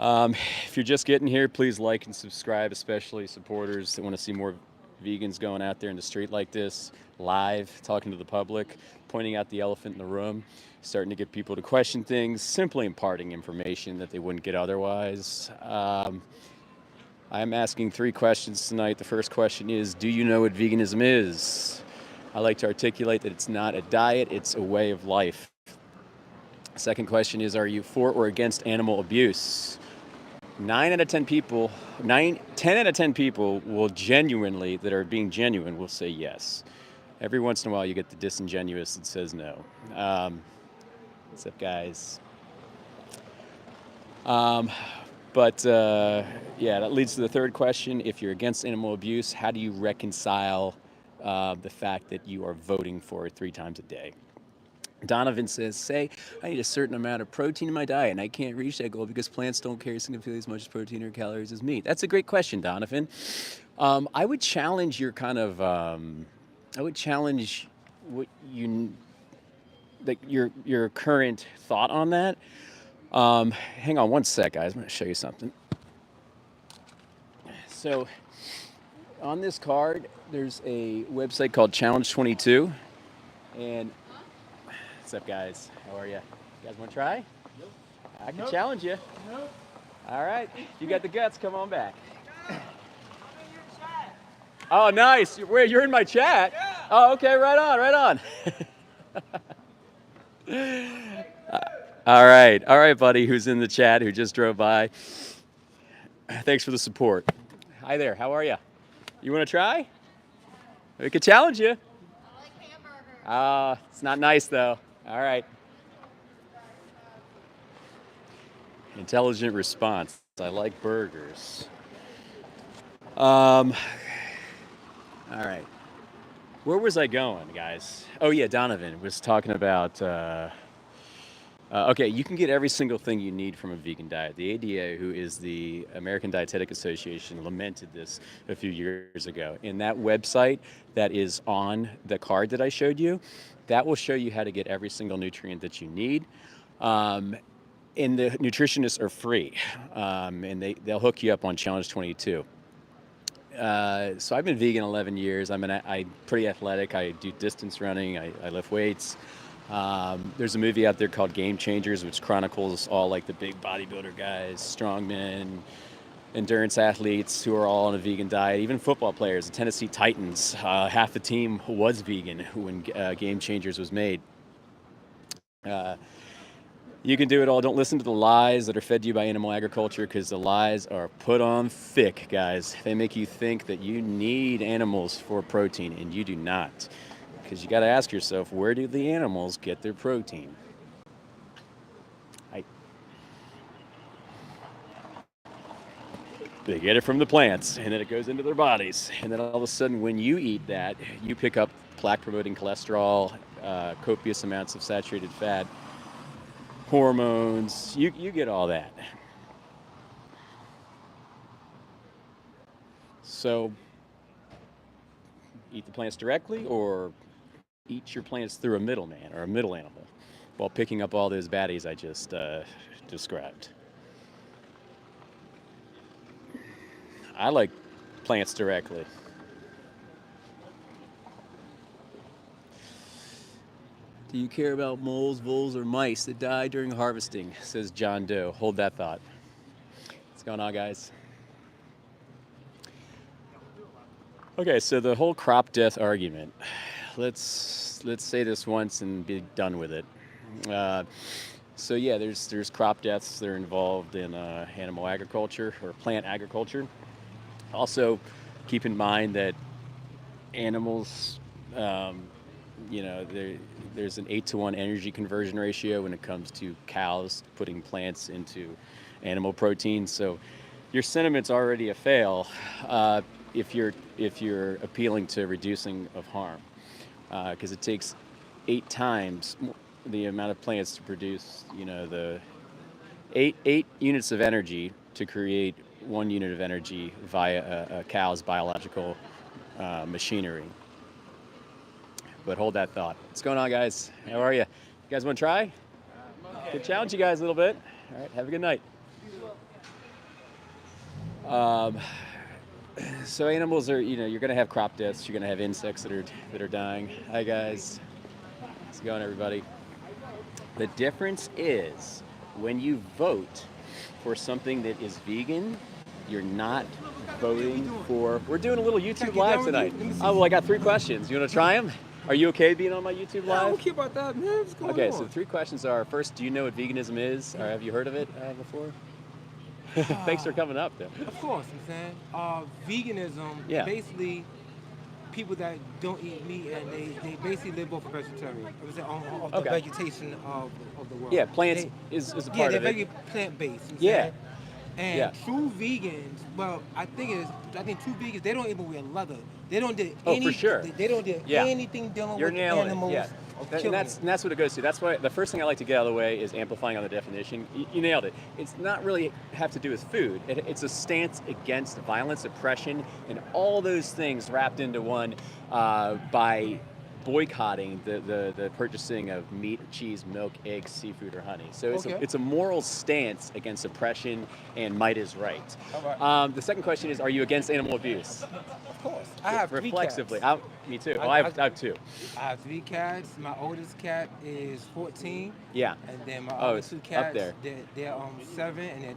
Speaker 1: If you're just getting here, please like and subscribe, especially supporters that want to see more vegans going out there in the street like this, live, talking to the public, pointing out the elephant in the room, starting to get people to question things, simply imparting information that they wouldn't get otherwise. I'm asking 3 questions tonight. The first question is, do you know what veganism is? I like to articulate that it's not a diet, it's a way of life. Second question is, are you for or against animal abuse? 10 out of 10 people will genuinely, that are being genuine, will say yes. Every once in a while you get the disingenuous that says no. What's up, guys? Yeah, that leads to the third question. If you're against animal abuse, how do you reconcile the fact that you are voting for it 3 times a day? Donovan says, say, I need a certain amount of protein in my diet, and I can't reach that goal because plants don't carry significantly as much protein or calories as meat. That's a great question, Donovan. I would challenge your kind of, I would challenge what you, like your current thought on that. Hang on one sec, guys. I'm going to show you something. So, on this card, there's a website called Challenge 22, and what's up, guys? How are you? You guys want to try? Nope. I can challenge you. Nope. All right. You got the guts. Come on back. Oh, nice. You're in my chat? Yeah. Oh, okay. Right on. Right on. All right. All right, buddy, who's in the chat, who just drove by. Thanks for the support. Hi there. How are you? You want to try? We could challenge you.
Speaker 11: I like hamburgers.
Speaker 1: It's not nice, though. All right. Intelligent response. I like burgers. All right. Where was I going, guys? Oh, yeah, Donovan was talking about... okay, you can get every single thing you need from a vegan diet. The ADA, who is the American Dietetic Association, lamented this a few years ago. In that website that is on the card that I showed you, that will show you how to get every single nutrient that you need. And the nutritionists are free, and they'll hook you up on Challenge 22. So I've been vegan 11 years. I'm pretty athletic. I do distance running. I lift weights. There's a movie out there called Game Changers, which chronicles all like the big bodybuilder guys, strongmen, endurance athletes who are all on a vegan diet, even football players. The Tennessee Titans, half the team was vegan when Game Changers was made. You can do it all. Don't listen to the lies that are fed to you by animal agriculture, because the lies are put on thick, guys. They make you think that you need animals for protein, and you do not. Because you got to ask yourself, where do the animals get their protein? They get it from the plants, and then it goes into their bodies. And then all of a sudden, when you eat that, you pick up plaque-promoting cholesterol, copious amounts of saturated fat, hormones. You get all that. So, eat the plants directly, or eat your plants through a middleman or a middle animal while picking up all those baddies I just described. I like plants directly. Do you care about moles, voles, or mice that die during harvesting? Says John Doe. Hold that thought. What's going on, guys? Okay, so the whole crop death argument. let's say this once and be done with it. So yeah, there's crop deaths that are involved in animal agriculture or plant agriculture. Also, keep in mind that animals, there's an 8-to-1 energy conversion ratio when it comes to cows putting plants into animal protein. So your sentiment's already a fail if you're appealing to reducing of harm, because it takes 8 times the amount of plants to produce, the eight units of energy to create 1 unit of energy via a cow's biological machinery. But hold that thought. What's going on, guys? How are you? You guys want to try? Could challenge you guys a little bit. All right, have a good night. So animals are, you're going to have crop deaths. You're going to have insects that are dying. Hi, guys. How's it going, everybody? The difference is when you vote for something that is vegan, you're not voting for. We're doing a little YouTube live tonight. Oh, well, I got 3 questions. You want to try them? Are you okay being on my YouTube live?
Speaker 12: I don't care about that, man. What's going on?
Speaker 1: Okay, so the 3 questions are: first, do you know what veganism is, or have you heard of it before? Thanks for coming up, though.
Speaker 12: Of course, I'm saying veganism. Basically, people that don't eat meat and they basically live off of vegetarian. Off the vegetation of the world.
Speaker 1: Yeah, plants is a part of it.
Speaker 12: Yeah, they're very plant-based.
Speaker 1: Yeah.
Speaker 12: And true vegans, well, I think true vegans, they don't even wear leather. They don't do
Speaker 1: for sure.
Speaker 12: They don't do anything dealing with animals.
Speaker 1: Yeah. And that's what it goes to. That's why the first thing I like to get out of the way is amplifying on the definition. You nailed it. It's not really have to do with food. It's a stance against violence, oppression, and all those things wrapped into one by boycotting the purchasing of meat, cheese, milk, eggs, seafood, or honey. So it's a moral stance against oppression and might is right. The second question is, are you against animal abuse?
Speaker 12: Of course. I have 3 cats.
Speaker 1: Reflexively. Me too. I have 2.
Speaker 12: I have 3 cats. My oldest cat is 14.
Speaker 1: Yeah.
Speaker 12: And then my other 2 cats,
Speaker 1: up there.
Speaker 12: They're 7 and they're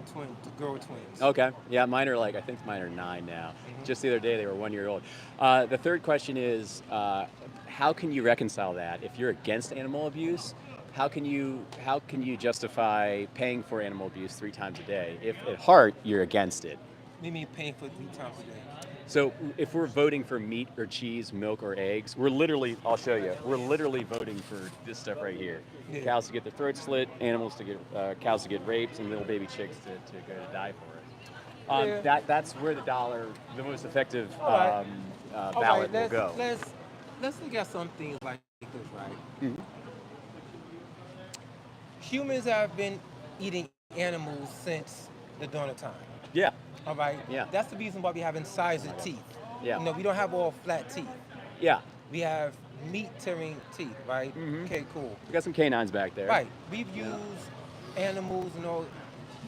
Speaker 12: girl twins.
Speaker 1: Okay. Yeah, mine are I think mine are 9 now. Mm-hmm. Just the other day they were 1 year old. The third question is, how can you reconcile that? If you're against animal abuse, how can you justify paying for animal abuse 3 times a day if at heart you're against it?
Speaker 12: What do you mean paying for 3 times a day?
Speaker 1: So if we're voting for meat or cheese, milk or eggs, I'll show you, we're literally voting for this stuff right here. Yeah. Cows to get their throats slit, animals to get, cows to get raped, and little baby chicks to go to die for it. That's where the most effective ballot will go.
Speaker 12: Let's look at some things like this, right? Mm-hmm. Humans have been eating animals since the dawn of time.
Speaker 1: Yeah.
Speaker 12: All right?
Speaker 1: Yeah.
Speaker 12: That's the reason why we have incisor teeth.
Speaker 1: Yeah.
Speaker 12: We don't have all flat teeth.
Speaker 1: Yeah.
Speaker 12: We have meat-tearing teeth, right?
Speaker 1: Mm-hmm.
Speaker 12: Okay, cool.
Speaker 1: We got some canines back there.
Speaker 12: Right. We've used animals and all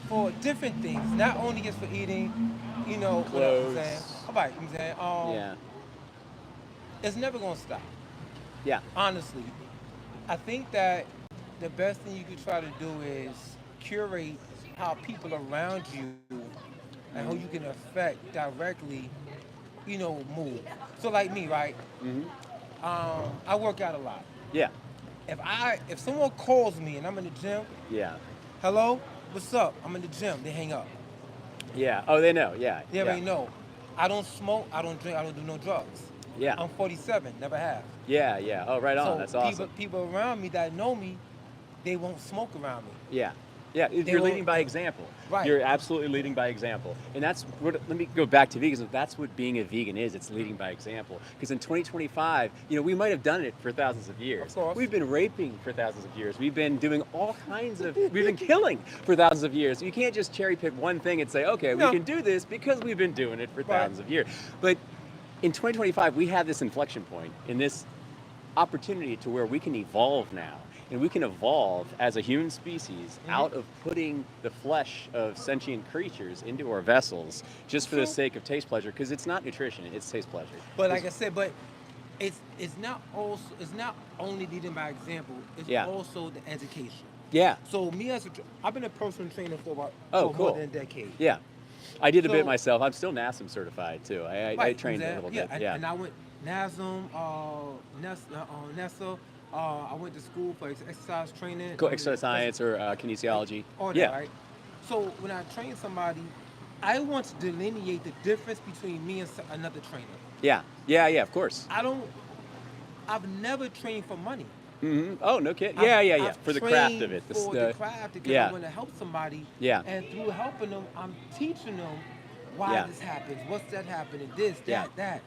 Speaker 12: for different things, not only just for eating,
Speaker 1: clothes.
Speaker 12: What I'm saying. All right, I'm saying.
Speaker 1: Yeah.
Speaker 12: It's never gonna stop.
Speaker 1: Yeah.
Speaker 12: Honestly, I think that the best thing you could try to do is curate how people around you and who you can affect directly, move. So like me, right? Mm-hmm. I work out a lot.
Speaker 1: Yeah.
Speaker 12: If someone calls me and I'm in the gym, hello, what's up? I'm in the gym. They hang up.
Speaker 1: Yeah. Oh, they know. Yeah.
Speaker 12: They already know. I don't smoke. I don't drink. I don't do no drugs.
Speaker 1: Yeah.
Speaker 12: I'm 47. Never have.
Speaker 1: Yeah. Yeah. Oh, right on.
Speaker 12: So
Speaker 1: that's awesome.
Speaker 12: People around me that know me, they won't smoke around me.
Speaker 1: Yeah. Yeah, you're leading by example.
Speaker 12: Right.
Speaker 1: You're absolutely leading by example. And let me go back to veganism. That's what being a vegan is. It's leading by example. Because in 2025, we might have done it for thousands of years.
Speaker 12: Of course.
Speaker 1: We've been raping for thousands of years. We've been doing all kinds of, we've been killing for thousands of years. You can't just cherry pick one thing and say, okay, we can do this because we've been doing it for thousands of years. But in 2025, we have this inflection point in this opportunity to where we can evolve now. And we can evolve as a human species out of putting the flesh of sentient creatures into our vessels just for the sake of taste pleasure, because it's not nutrition, it's taste pleasure.
Speaker 12: But like I said, it's not only leading by example, it's also the education.
Speaker 1: Yeah.
Speaker 12: So I've been a personal trainer for more than a decade.
Speaker 1: Yeah. I did a bit myself. I'm still NASM certified too. I trained a little bit.
Speaker 12: And I went NASM, NESA. I went to school for exercise training.
Speaker 1: Go exercise science or kinesiology.
Speaker 12: All that, right? So when I train somebody, I want to delineate the difference between me and another trainer.
Speaker 1: Yeah, of course.
Speaker 12: I've never trained for money.
Speaker 1: Mm-hmm. Oh, no kidding. Yeah. For the craft of it.
Speaker 12: For the craft, because I want to help somebody.
Speaker 1: Yeah.
Speaker 12: And through helping them, I'm teaching them why this happens, what's that happening, this, that.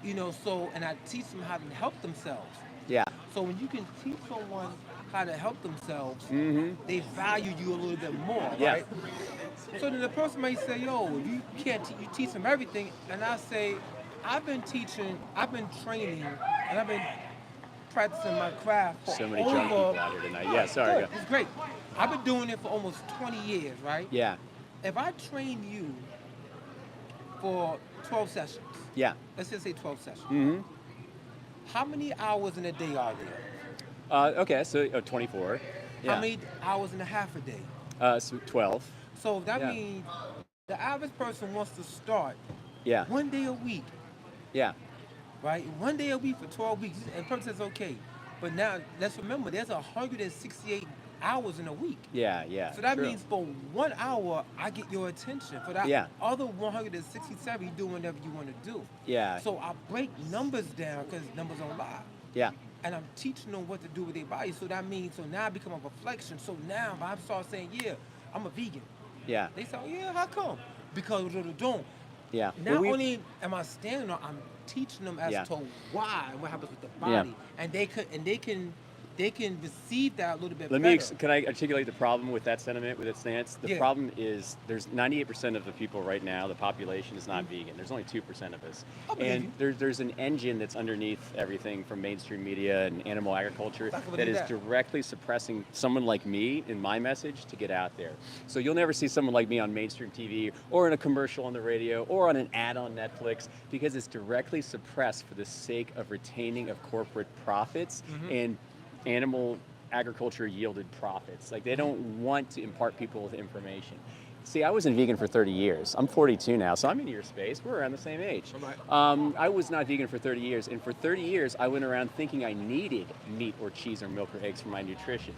Speaker 12: You know, so, and I teach them how to help themselves.
Speaker 1: Yeah.
Speaker 12: So when you can teach someone how to help themselves, they value you a little bit more, right? So then the person may say, yo, you can't, you teach them everything. And I say, I've been training, and I've been practicing my craft for
Speaker 1: so many drunk people out here tonight. Yeah, sorry.
Speaker 12: It's great. I've been doing it for almost 20 years, right?
Speaker 1: Yeah.
Speaker 12: If I train you for 12 sessions, let's just say 12 sessions, how many hours in a day are there?
Speaker 1: Okay, so 24. Yeah.
Speaker 12: How many hours and a half a day?
Speaker 1: So 12.
Speaker 12: So that means the average person wants to start 1 day a week.
Speaker 1: Yeah.
Speaker 12: Right? 1 day a week for 12 weeks. And the person says, okay. But now, let's remember, there's 168 hours in a week.
Speaker 1: Yeah.
Speaker 12: So that means for 1 hour, I get your attention. For that other 167, you do whatever you want to do.
Speaker 1: Yeah.
Speaker 12: So I break numbers down because numbers don't lie.
Speaker 1: Yeah.
Speaker 12: And I'm teaching them what to do with their body. So that means, so now I become a reflection. So now if I start saying, I'm a vegan.
Speaker 1: Yeah.
Speaker 12: They say, how come? Because they don't.
Speaker 1: Yeah.
Speaker 12: Not only am I standing on, I'm teaching them as to why and what happens with the body. And they can receive that a little bit better.
Speaker 1: Can I articulate the problem with that sentiment, with that stance? The problem is there's 98% of the people right now, the population is not vegan. There's only 2% of us. And there's an engine that's underneath everything from mainstream media and animal agriculture that is directly suppressing someone like me in my message to get out there. So you'll never see someone like me on mainstream TV or in a commercial on the radio or on an ad on Netflix because it's directly suppressed for the sake of retaining of corporate profits and animal agriculture yielded profits. Like they don't want to impart people with information. See, I wasn't vegan for 30 years. I'm 42 now, so I'm in your space. We're around the same age. I was not vegan for 30 years, and for 30 years, I went around thinking I needed meat or cheese or milk or eggs for my nutrition.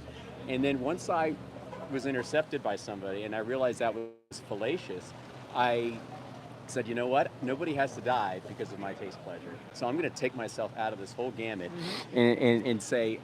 Speaker 1: And then once I was intercepted by somebody and I realized that was fallacious, I said, you know what? Nobody has to die because of my taste pleasure. So I'm going to take myself out of this whole gamut and say,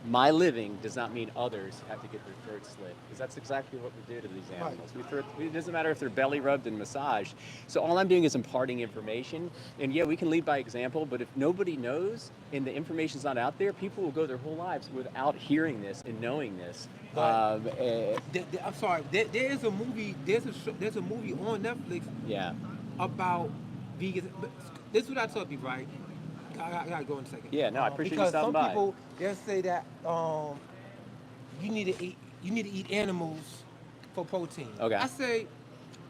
Speaker 1: my living does not mean others have to get their throats slit, because that's exactly what we do to these animals. It doesn't matter if they're belly rubbed and massaged. So all I'm doing is imparting information, and we can lead by example, but if nobody knows and the information's not out there, people will go their whole lives without hearing this and knowing this.
Speaker 12: I'm sorry. There is a movie. There's a movie on Netflix. About vegans. This is what I tell people, right? I gotta go in a second.
Speaker 1: Yeah, no, I appreciate you stopping by.
Speaker 12: Because some people they'll say that you need to eat animals for protein.
Speaker 1: Okay.
Speaker 12: I say,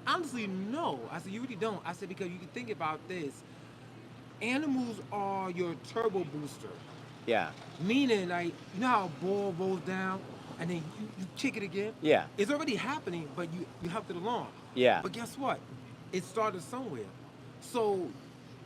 Speaker 12: honestly, no. I said you really don't. I said because you can think about this. Animals are your turbo booster.
Speaker 1: Yeah.
Speaker 12: Meaning, like, you know how a ball rolls down and then you kick it again?
Speaker 1: Yeah.
Speaker 12: It's already happening, but you helped it along.
Speaker 1: Yeah.
Speaker 12: But guess what? It started somewhere. So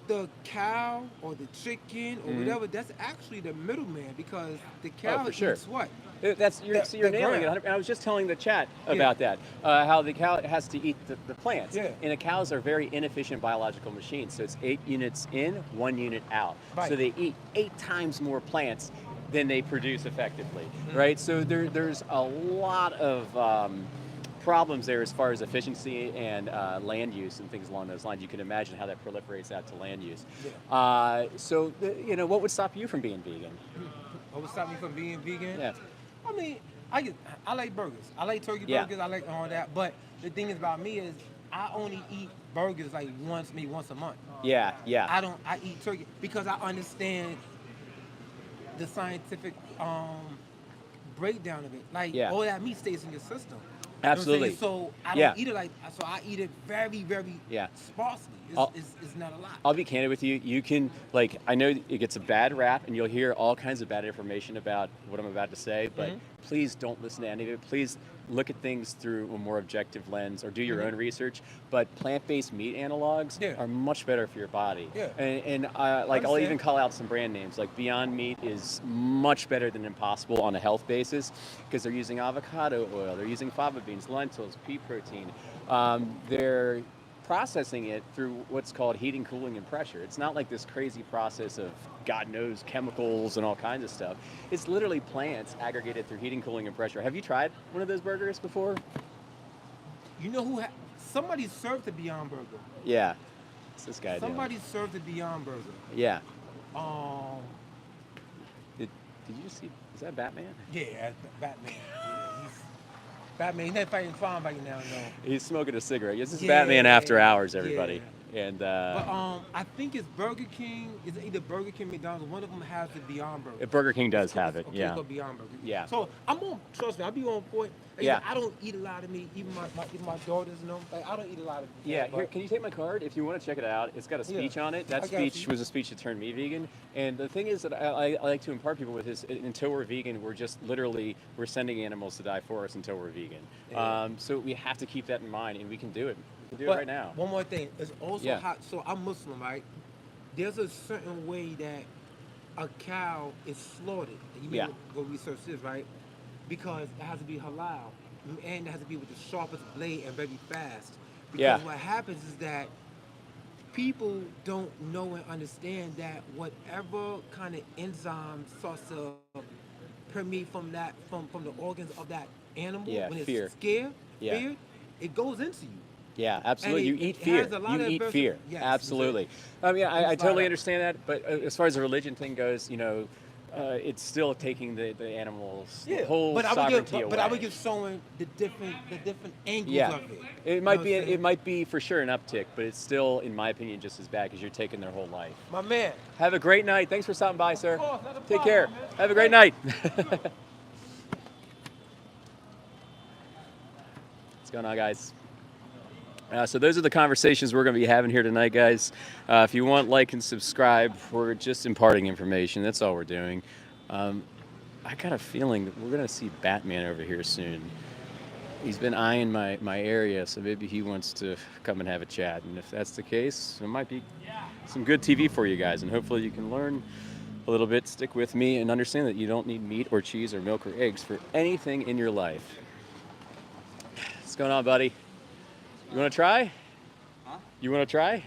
Speaker 12: the cow or the chicken or whatever, that's actually the middleman, because the cow eats what?
Speaker 1: You're nailing it. I was just telling the chat about that, how the cow has to eat the plants.
Speaker 12: Yeah.
Speaker 1: And the cows are very inefficient biological machines. So it's 8 units in, 1 unit out. Right. So they eat 8 times more plants than they produce effectively, right? So there's a lot of problems there as far as efficiency and land use and things along those lines. You can imagine how that proliferates out to land use. Yeah. What would stop you from being vegan?
Speaker 12: What would stop me from being vegan?
Speaker 1: Yeah.
Speaker 12: I mean, I like burgers. I like turkey burgers. I like all that. But the thing is about me is I only eat burgers like once a month.
Speaker 1: Yeah.
Speaker 12: I eat turkey because I understand the scientific breakdown of it. Like all that meat stays in your system.
Speaker 1: Absolutely.
Speaker 12: You know so I don't eat it so I eat it very, very sparsely. It's not a lot.
Speaker 1: I'll be candid with you. You can, I know it gets a bad rap and you'll hear all kinds of bad information about what I'm about to say, but please don't listen to any of it. Please look at things through a more objective lens or do your own research, but plant-based meat analogs are much better for your body. And like I'll even call out some brand names, like Beyond Meat is much better than Impossible on a health basis because they're using avocado oil, they're using fava beans, lentils, pea protein. They're processing it through what's called heating, cooling, and pressure. It's not like this crazy process of God knows chemicals and all kinds of stuff. It's literally plants aggregated through heating, cooling, and pressure. Have you tried one of those burgers before?
Speaker 12: You know who? Somebody served the Beyond Burger.
Speaker 1: Yeah, it's this guy.
Speaker 12: Somebody served the Beyond Burger.
Speaker 1: Yeah. Did you see? Is that Batman?
Speaker 12: Yeah, Batman. Batman, he's not fighting crime right now, no.
Speaker 1: He's smoking a cigarette. This is Batman After Hours, everybody. And
Speaker 12: but I think it's Burger King. It's either Burger King, McDonald's. One of them has the Beyond Burger.
Speaker 1: Burger King does have it.
Speaker 12: Okay,
Speaker 1: Yeah.
Speaker 12: it's Beyond Burger.
Speaker 1: Yeah.
Speaker 12: So I'm on. Trust me, I'll be on point.
Speaker 1: Yeah.
Speaker 12: I don't eat a lot of meat. Even my daughters, you know. Like, I don't eat a lot of meat.
Speaker 1: Yeah. Here, can you take my card if you want to check it out? It's got a speech on it. That speech was a speech that turned me vegan. And the thing is that I like to impart people with is until we're vegan, we're just literally we're sending animals to die for us until we're vegan.
Speaker 12: Yeah.
Speaker 1: So we have to keep that in mind, and we can do it. We can do it right now.
Speaker 12: One more thing. It's also hot. So I'm Muslim, right? There's a certain way that a cow is slaughtered. You may go research this, right? Because it has to be halal, and it has to be with the sharpest blade and very fast. Because what happens is that people don't know and understand that whatever kind of enzyme starts to permeate from the organs of that animal when it's scared, feared, it goes into you.
Speaker 1: Yeah, absolutely. You eat fear. You eat fear. Yes, absolutely. I mean, I totally understand that. But as far as the religion thing goes, you know, it's still taking the animals' whole sovereignty away.
Speaker 12: But I would give showing the different angles of it.
Speaker 1: It might be for sure an uptick, but it's still, in my opinion, just as bad because you're taking their whole life.
Speaker 12: My man.
Speaker 1: Have a great night. Thanks for stopping by, sir. Take care. Have a great night. What's going on, guys? So those are the conversations we're going to be having here tonight, guys. If you want, like and subscribe. We're just imparting information. That's all we're doing. I got a feeling that we're going to see Batman over here soon. He's been eyeing my area, so maybe he wants to come and have a chat. And if that's the case, it might be some good TV for you guys. And hopefully you can learn a little bit, stick with me, and understand that you don't need meat or cheese or milk or eggs for anything in your life. What's going on, buddy? You want to try?
Speaker 13: Huh?
Speaker 1: You want to try?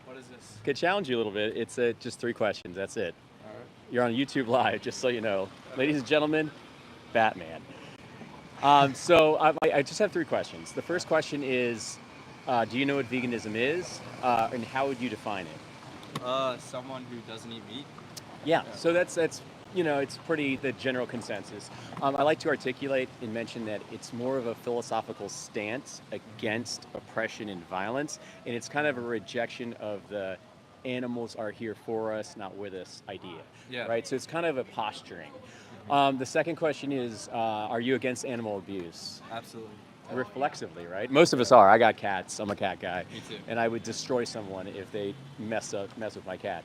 Speaker 13: What is this?
Speaker 1: Could challenge you a little bit. It's just 3 questions. That's it.
Speaker 13: All right.
Speaker 1: You're on YouTube Live, just so you know. Ladies and gentlemen, Batman. So I just have 3 questions. The first question is, do you know what veganism is, and how would you define it?
Speaker 13: Someone who doesn't eat meat.
Speaker 1: Yeah. So that's you know, it's pretty the general consensus. I like to articulate and mention that it's more of a philosophical stance against oppression and violence, and it's kind of a rejection of the animals are here for us, not with us idea.
Speaker 13: Yeah.
Speaker 1: Right? So it's kind of a posturing. The second question is, are you against animal abuse?
Speaker 13: Absolutely.
Speaker 1: Reflexively, right? Most of us are. I got cats. I'm a cat guy.
Speaker 13: Me too.
Speaker 1: And I would destroy someone if they mess with my cat.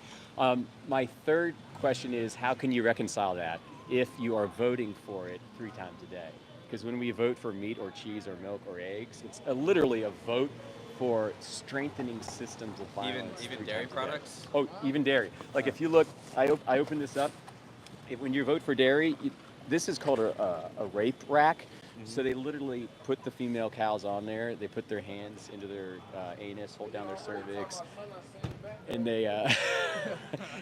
Speaker 1: My third question is, how can you reconcile that if you are voting for it 3 times a day? Because when we vote for meat or cheese or milk or eggs, it's literally a vote for strengthening systems of violence.
Speaker 13: Even dairy products?
Speaker 1: Oh, even dairy. Like if you look, I open this up. When you vote for dairy, this is called a rape rack. So they literally put the female cows on there. They put their hands into their anus, hold down their cervix, and they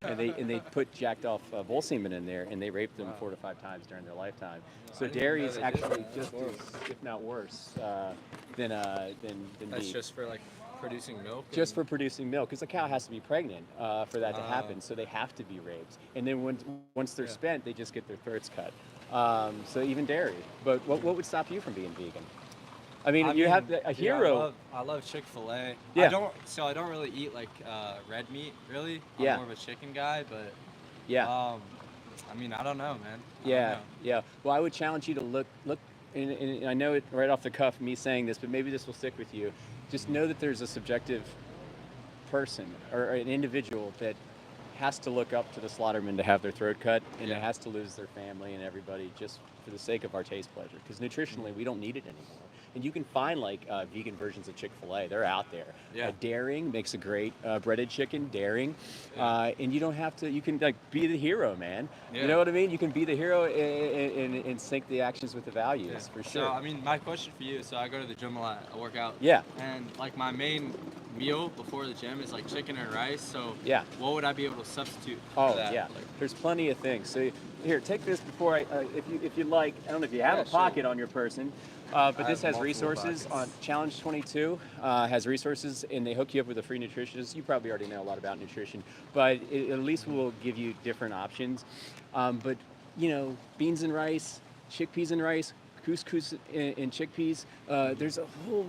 Speaker 1: and they put jacked off bull semen in there, and they rape them 4 to 5 times during their lifetime. So dairy is actually just as, if not worse, than meat.
Speaker 13: That's just for like producing milk?
Speaker 1: Just for producing milk, because the cow has to be pregnant for that to happen, so they have to be raped. And then once they're spent, they just get their throats cut. So even dairy. But what would stop you from being vegan? I mean, you have a hero.
Speaker 13: I love Chick-fil-A.
Speaker 1: Yeah.
Speaker 13: I don't really eat like red meat, really. I'm more of a chicken guy, but I mean, I don't know, man.
Speaker 1: Yeah. Well, I would challenge you to look, and I know it right off the cuff, me saying this, but maybe this will stick with you. Just know that there's a subjective person or an individual that has to look up to the slaughterman to have their throat cut, and it has to lose their family and everybody just for the sake of our taste pleasure. Because nutritionally, we don't need it anymore. And you can find like vegan versions of Chick-fil-A. They're out there.
Speaker 13: Yeah.
Speaker 1: Daring makes a great breaded chicken. Daring, and you don't have to. You can like be the hero, man.
Speaker 13: Yeah.
Speaker 1: You know what I mean? You can be the hero and sync the actions with the values for sure.
Speaker 13: So I mean, my question for you. So I go to the gym a lot. I work out.
Speaker 1: Yeah.
Speaker 13: And like my main meal before the gym is like chicken and rice. So
Speaker 1: yeah.
Speaker 13: What would I be able to substitute
Speaker 1: for
Speaker 13: that?
Speaker 1: Yeah. There's plenty of things. So here, take this before I. If you like, I don't know if you have a pocket on your person. But this has resources on Challenge 22, has resources, and they hook you up with a free nutritionist. You probably already know a lot about nutrition, but it at least will give you different options. But, you know, beans and rice, chickpeas and rice, couscous and chickpeas, there's a whole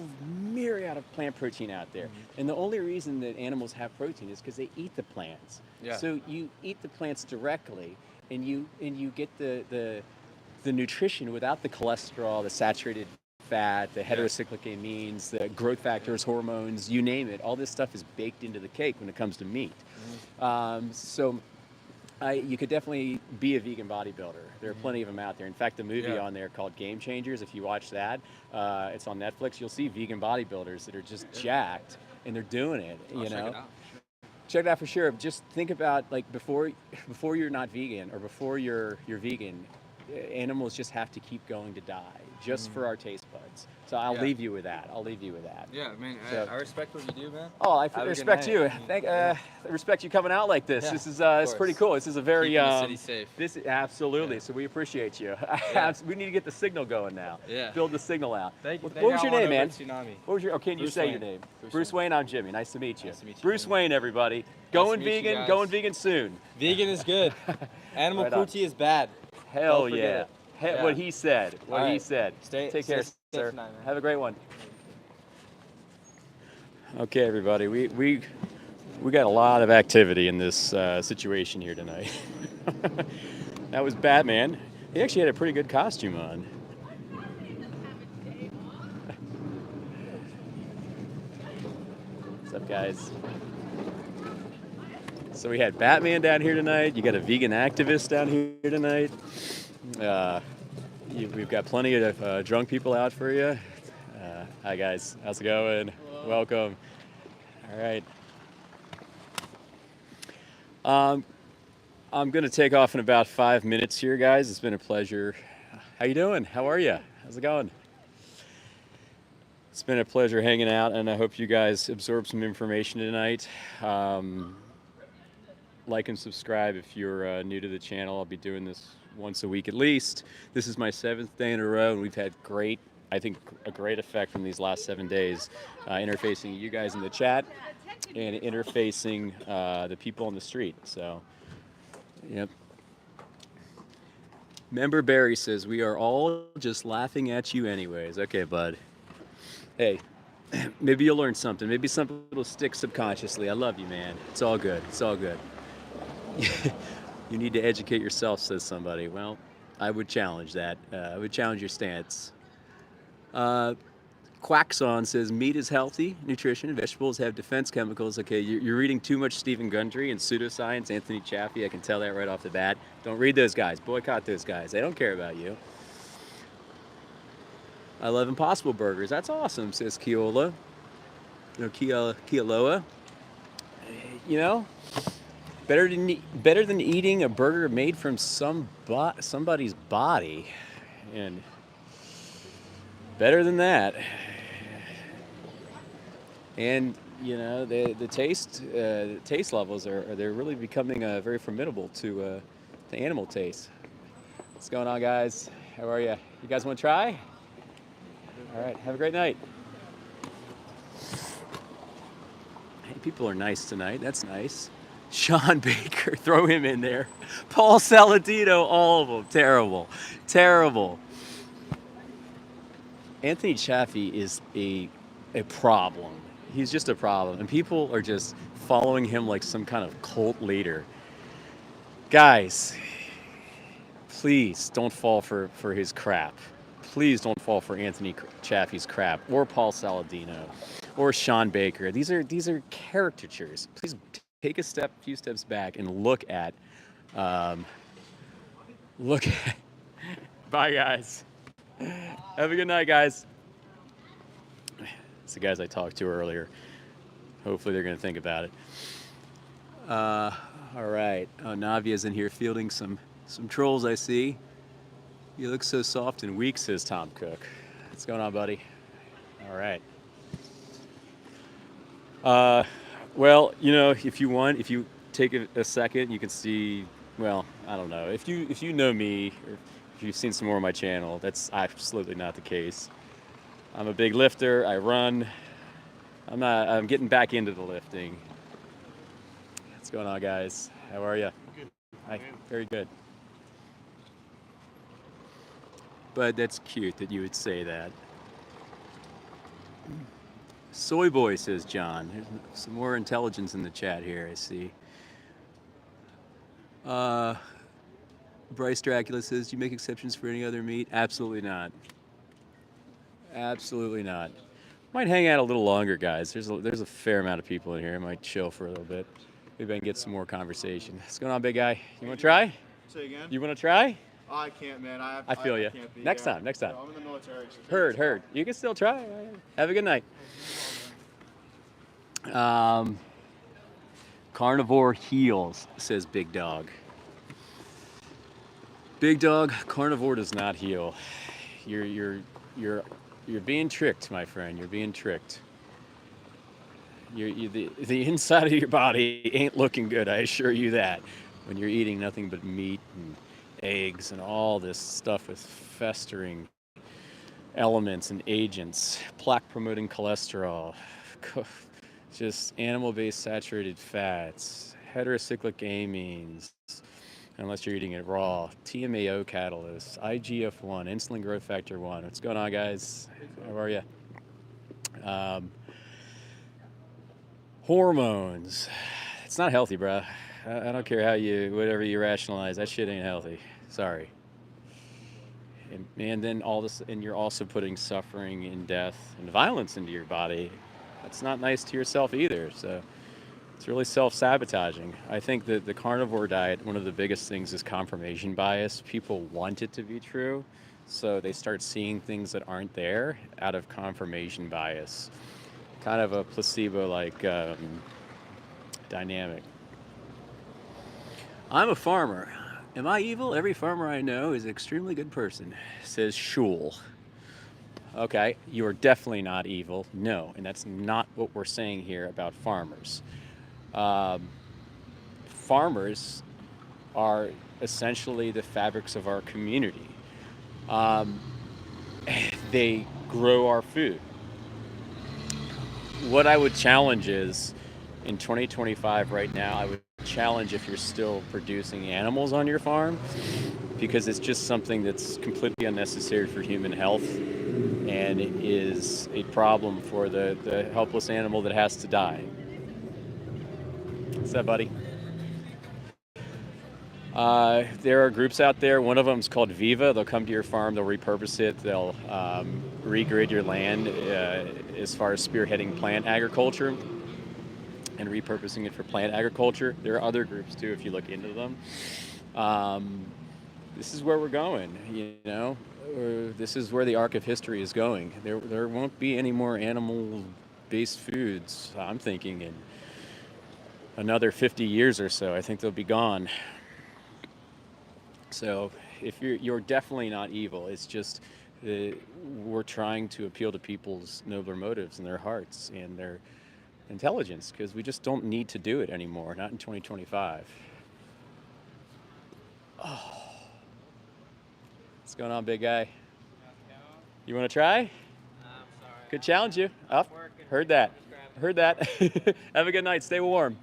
Speaker 1: myriad of plant protein out there. And the only reason that animals have protein is because they eat the plants.
Speaker 13: Yeah.
Speaker 1: So you eat the plants directly, and you get the nutrition without the cholesterol, the saturated fat, the heterocyclic amines, the growth factors, hormones, you name it. All this stuff is baked into the cake when it comes to meat. So you could definitely be a vegan bodybuilder. There are plenty of them out there. In fact, the movie on there called Game Changers, if you watch that, it's on Netflix, you'll see vegan bodybuilders that are just jacked, and they're doing it, you know? Check it out for sure. Just think about, like, before you're not vegan or before you're vegan, animals just have to keep going to die just for our taste buds. So I'll leave you with that.
Speaker 13: Yeah, man,
Speaker 1: So,
Speaker 13: I respect what you do, man.
Speaker 1: Oh, I respect you. I respect you coming out like this.
Speaker 13: Yeah,
Speaker 1: this is it's pretty cool. This is a very
Speaker 13: keeping the city safe.
Speaker 1: This absolutely. So we appreciate you. We need to get the signal going now.
Speaker 13: Yeah.
Speaker 1: Build the signal out.
Speaker 13: Thank you.
Speaker 1: What was your name, man?
Speaker 13: Tsunami.
Speaker 1: What was your? Oh, can you
Speaker 13: Bruce
Speaker 1: say
Speaker 13: Wayne.
Speaker 1: your name?
Speaker 13: Bruce
Speaker 1: Wayne. I'm Jimmy. Nice to meet you.
Speaker 13: Nice to meet you,
Speaker 1: Bruce
Speaker 13: Jimmy.
Speaker 1: Wayne, everybody.
Speaker 13: to
Speaker 1: Going
Speaker 13: meet you
Speaker 1: vegan.
Speaker 13: guys.
Speaker 1: Going vegan soon.
Speaker 13: Vegan is good. Animal
Speaker 1: Right on.
Speaker 13: cruelty is bad.
Speaker 1: Hell
Speaker 13: Don't forget
Speaker 1: yeah.
Speaker 13: it.
Speaker 1: Yeah. What he said. What
Speaker 13: All
Speaker 1: he
Speaker 13: right.
Speaker 1: said.
Speaker 13: Take
Speaker 1: care,
Speaker 13: safe
Speaker 1: sir.
Speaker 13: tonight, man.
Speaker 1: Have a great one. Okay, everybody. We got a lot of activity in this situation here tonight. That was Batman. He actually had a pretty good costume on. What's up, guys? So we had Batman down here tonight. You got a vegan activist down here tonight. We've got plenty of drunk people out for you. Hi, guys. How's it going? Hello. Welcome. All right. I'm going to take off in about 5 minutes here, guys. It's been a pleasure. How you doing? How are you? How's it going? It's been a pleasure hanging out, and I hope you guys absorb some information tonight. Like and subscribe if you're new to the channel. I'll be doing this once a week at least. This is my 7th day in a row, and we've had a great effect from these last 7 days, interfacing you guys in the chat and interfacing the people on the street. So, yep. Member Barry says, we are all just laughing at you anyways. Okay, bud. Hey, maybe you'll learn something. Maybe something will stick subconsciously. I love you, man. It's all good. It's all good. You need to educate yourself, says somebody. Well, I would challenge that. I would challenge your stance. Quackson says, meat is healthy, nutrition, vegetables have defense chemicals. Okay, you're reading too much Stephen Gundry and pseudoscience, Anthony Chaffee. I can tell that right off the bat. Don't read those guys. Boycott those guys. They don't care about you. I love Impossible Burgers. That's awesome, says Keola. Kealoa. You know, better than eating a burger made from somebody's body, and better than that. And you know, the taste levels they're really becoming very formidable to animal taste. What's going on, guys? How are you? You guys want to try? All right, have a great night. Hey, people are nice tonight. That's nice. Sean Baker, throw him in there. Paul Saladino, all of them. Terrible. Terrible. Anthony Chaffee is a problem. He's just a problem. And people are just following him like some kind of cult leader. Guys, please don't fall for his crap. Please don't fall for Anthony Chaffee's crap, or Paul Saladino, or Sean Baker. These are caricatures. Please take a few steps back, and look at. Look at. Bye, guys. Have a good night, guys. It's the guys I talked to earlier. Hopefully, they're going to think about it. All right. Oh, Navia's in here fielding some trolls, I see. You look so soft and weak, says Tom Cook. What's going on, buddy? All right. Well, if you take a second, you can see, well, I don't know. If you know me, or if you've seen some more of my channel, that's absolutely not the case. I'm a big lifter. I run. I'm getting back into the lifting. What's going on, guys? How are you?
Speaker 10: Good.
Speaker 1: Hi. Very good. But that's cute that you would say that. Soy boy, says John. There's some more intelligence in the chat here, I see. Bryce Dracula says, do you make exceptions for any other meat? Absolutely not. Absolutely not. Might hang out a little longer, guys. There's a fair amount of people in here. I might chill for a little bit. Maybe I can get some more conversation. What's going on, big guy? You want to try?
Speaker 10: Say again?
Speaker 1: You want to try?
Speaker 10: I can't, man.
Speaker 1: I feel you.
Speaker 10: Can't be,
Speaker 1: Next time.
Speaker 10: I'm in the military. So
Speaker 1: Heard. You can still try. Have a good night. Carnivore heals, says Big Dog. Big Dog, carnivore does not heal. You're being tricked, my friend. You're being tricked. The inside of your body ain't looking good, I assure you that. When you're eating nothing but meat and eggs and all this stuff with festering elements and agents, plaque-promoting cholesterol, just animal-based saturated fats, heterocyclic amines, unless you're eating it raw, TMAO catalysts, IGF-1, insulin growth factor 1. What's going on, guys? How are you? Hormones. It's not healthy, bruh. I don't care whatever you rationalize, that shit ain't healthy. Sorry. And then all this, and you're also putting suffering and death and violence into your body. That's not nice to yourself either. So it's really self-sabotaging. I think that the carnivore diet, one of the biggest things is confirmation bias. People want it to be true, so they start seeing things that aren't there out of confirmation bias. Kind of a placebo-like dynamic. I'm a farmer. Am I evil? Every farmer I know is an extremely good person, says Shul. Okay, you are definitely not evil. No, and that's not what we're saying here about farmers. Farmers are essentially the fabrics of our community. They grow our food. What I would challenge is, in 2025 right now, I would challenge if you're still producing animals on your farm, because it's just something that's completely unnecessary for human health and it is a problem for the helpless animal that has to die. What's that, buddy? There are groups out there. One of them is called Viva. They'll come to your farm, they'll repurpose it, they'll regrid your land as far as spearheading plant agriculture and repurposing it for plant agriculture. There are other groups too if you look into them. This is where we're going, this is where the arc of history is going. There won't be any more animal-based foods, I'm thinking, in another 50 years or so. I think they'll be gone. So if you're definitely not evil. It's just we're trying to appeal to people's nobler motives and their hearts and their intelligence, because we just don't need to do it anymore, not in 2025. Oh. What's going on, big guy? You want to try?
Speaker 4: I'm sorry.
Speaker 1: Could challenge you. Up. Heard that. Heard that. Have a good night. Stay warm.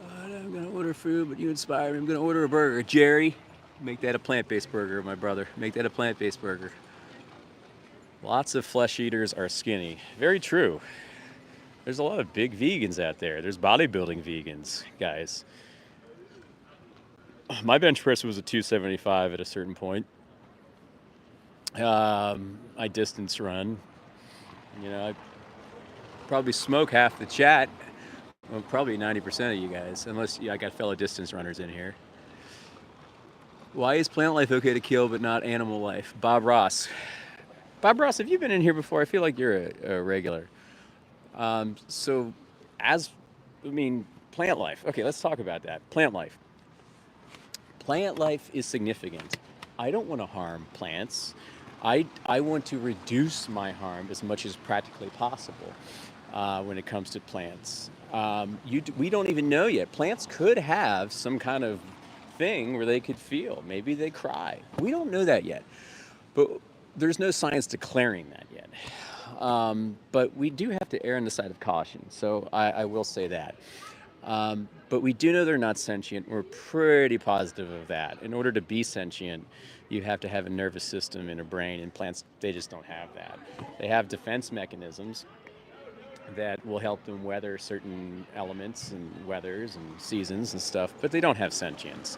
Speaker 1: I'm going to order food, but you inspire me. I'm going to order a burger. Jerry, make that a plant-based burger, my brother. Make that a plant-based burger. Lots of flesh eaters are skinny. Very true. There's a lot of big vegans out there. There's bodybuilding vegans, guys. My bench press was a 275 at a certain point. I distance run. You know, I probably smoke half the chat. Well, probably 90% of you guys, unless I got fellow distance runners in here. Why is plant life okay to kill but not animal life? Bob Ross. Bob Ross, have you been in here before? I feel like you're a regular. Plant life. Okay, let's talk about that. Plant life. Plant life is significant. I don't want to harm plants. I want to reduce my harm as much as practically possible when it comes to plants. We don't even know yet. Plants could have some kind of thing where they could feel. Maybe they cry. We don't know that yet. But there's no science declaring that yet. But we do have to err on the side of caution. So I will say that. But we do know they're not sentient. We're pretty positive of that. In order to be sentient, you have to have a nervous system and a brain, and plants, they just don't have that. They have defense mechanisms that will help them weather certain elements and weathers and seasons and stuff, but they don't have sentience.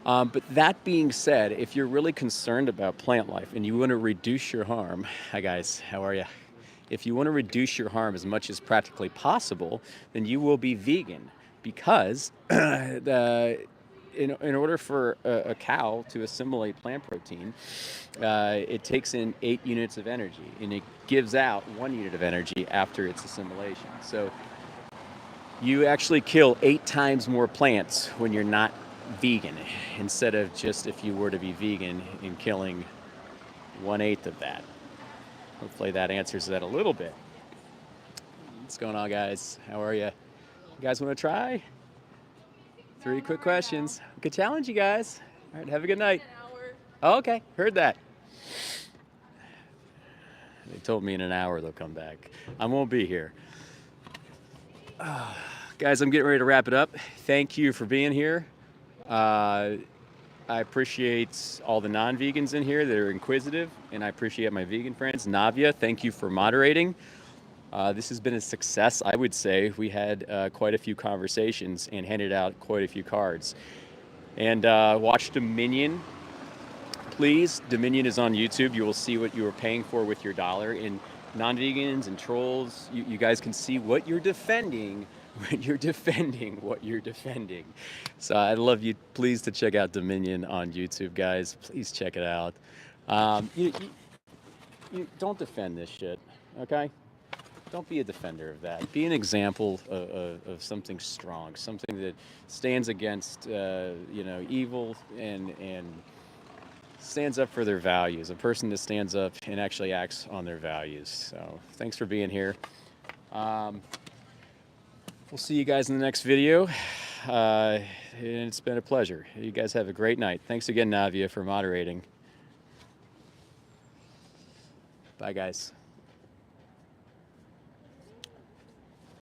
Speaker 1: But that being said, if you're really concerned about plant life and you want to reduce your harm, hi guys, how are you? If you want to reduce your harm as much as practically possible, then you will be vegan, because in order for a cow to assimilate plant protein, it takes in 8 units of energy, and it gives out 1 unit of energy after its assimilation. So you actually kill 8 times more plants when you're not vegan, instead of just if you were to be vegan and killing 1/8 of that. Hopefully that answers that a little bit. What's going on, guys? How are you? You guys want to try? 3 quick questions. We could challenge you guys. All right, have a good night. Oh, okay, heard that. They told me in an hour they'll come back. I won't be here. Guys, I'm getting ready to wrap it up. Thank you for being here. I appreciate all the non-vegans in here that are inquisitive, and I appreciate my vegan friends. Navia, thank you for moderating. This has been a success, I would say. We had quite a few conversations and handed out quite a few cards. And watch Dominion, please. Dominion is on YouTube. You will see what you are paying for with your dollar. And non-vegans and trolls, you guys can see what you're defending when you're defending what you're defending. So I'd love you, please, to check out Dominion on YouTube, guys. Please check it out. You don't defend this shit, okay? Don't be a defender of that. Be an example of something strong, something that stands against evil and stands up for their values. A person that stands up and actually acts on their values. So thanks for being here. We'll see you guys in the next video. And it's been a pleasure. You guys have a great night. Thanks again, Navia, for moderating. Bye, guys.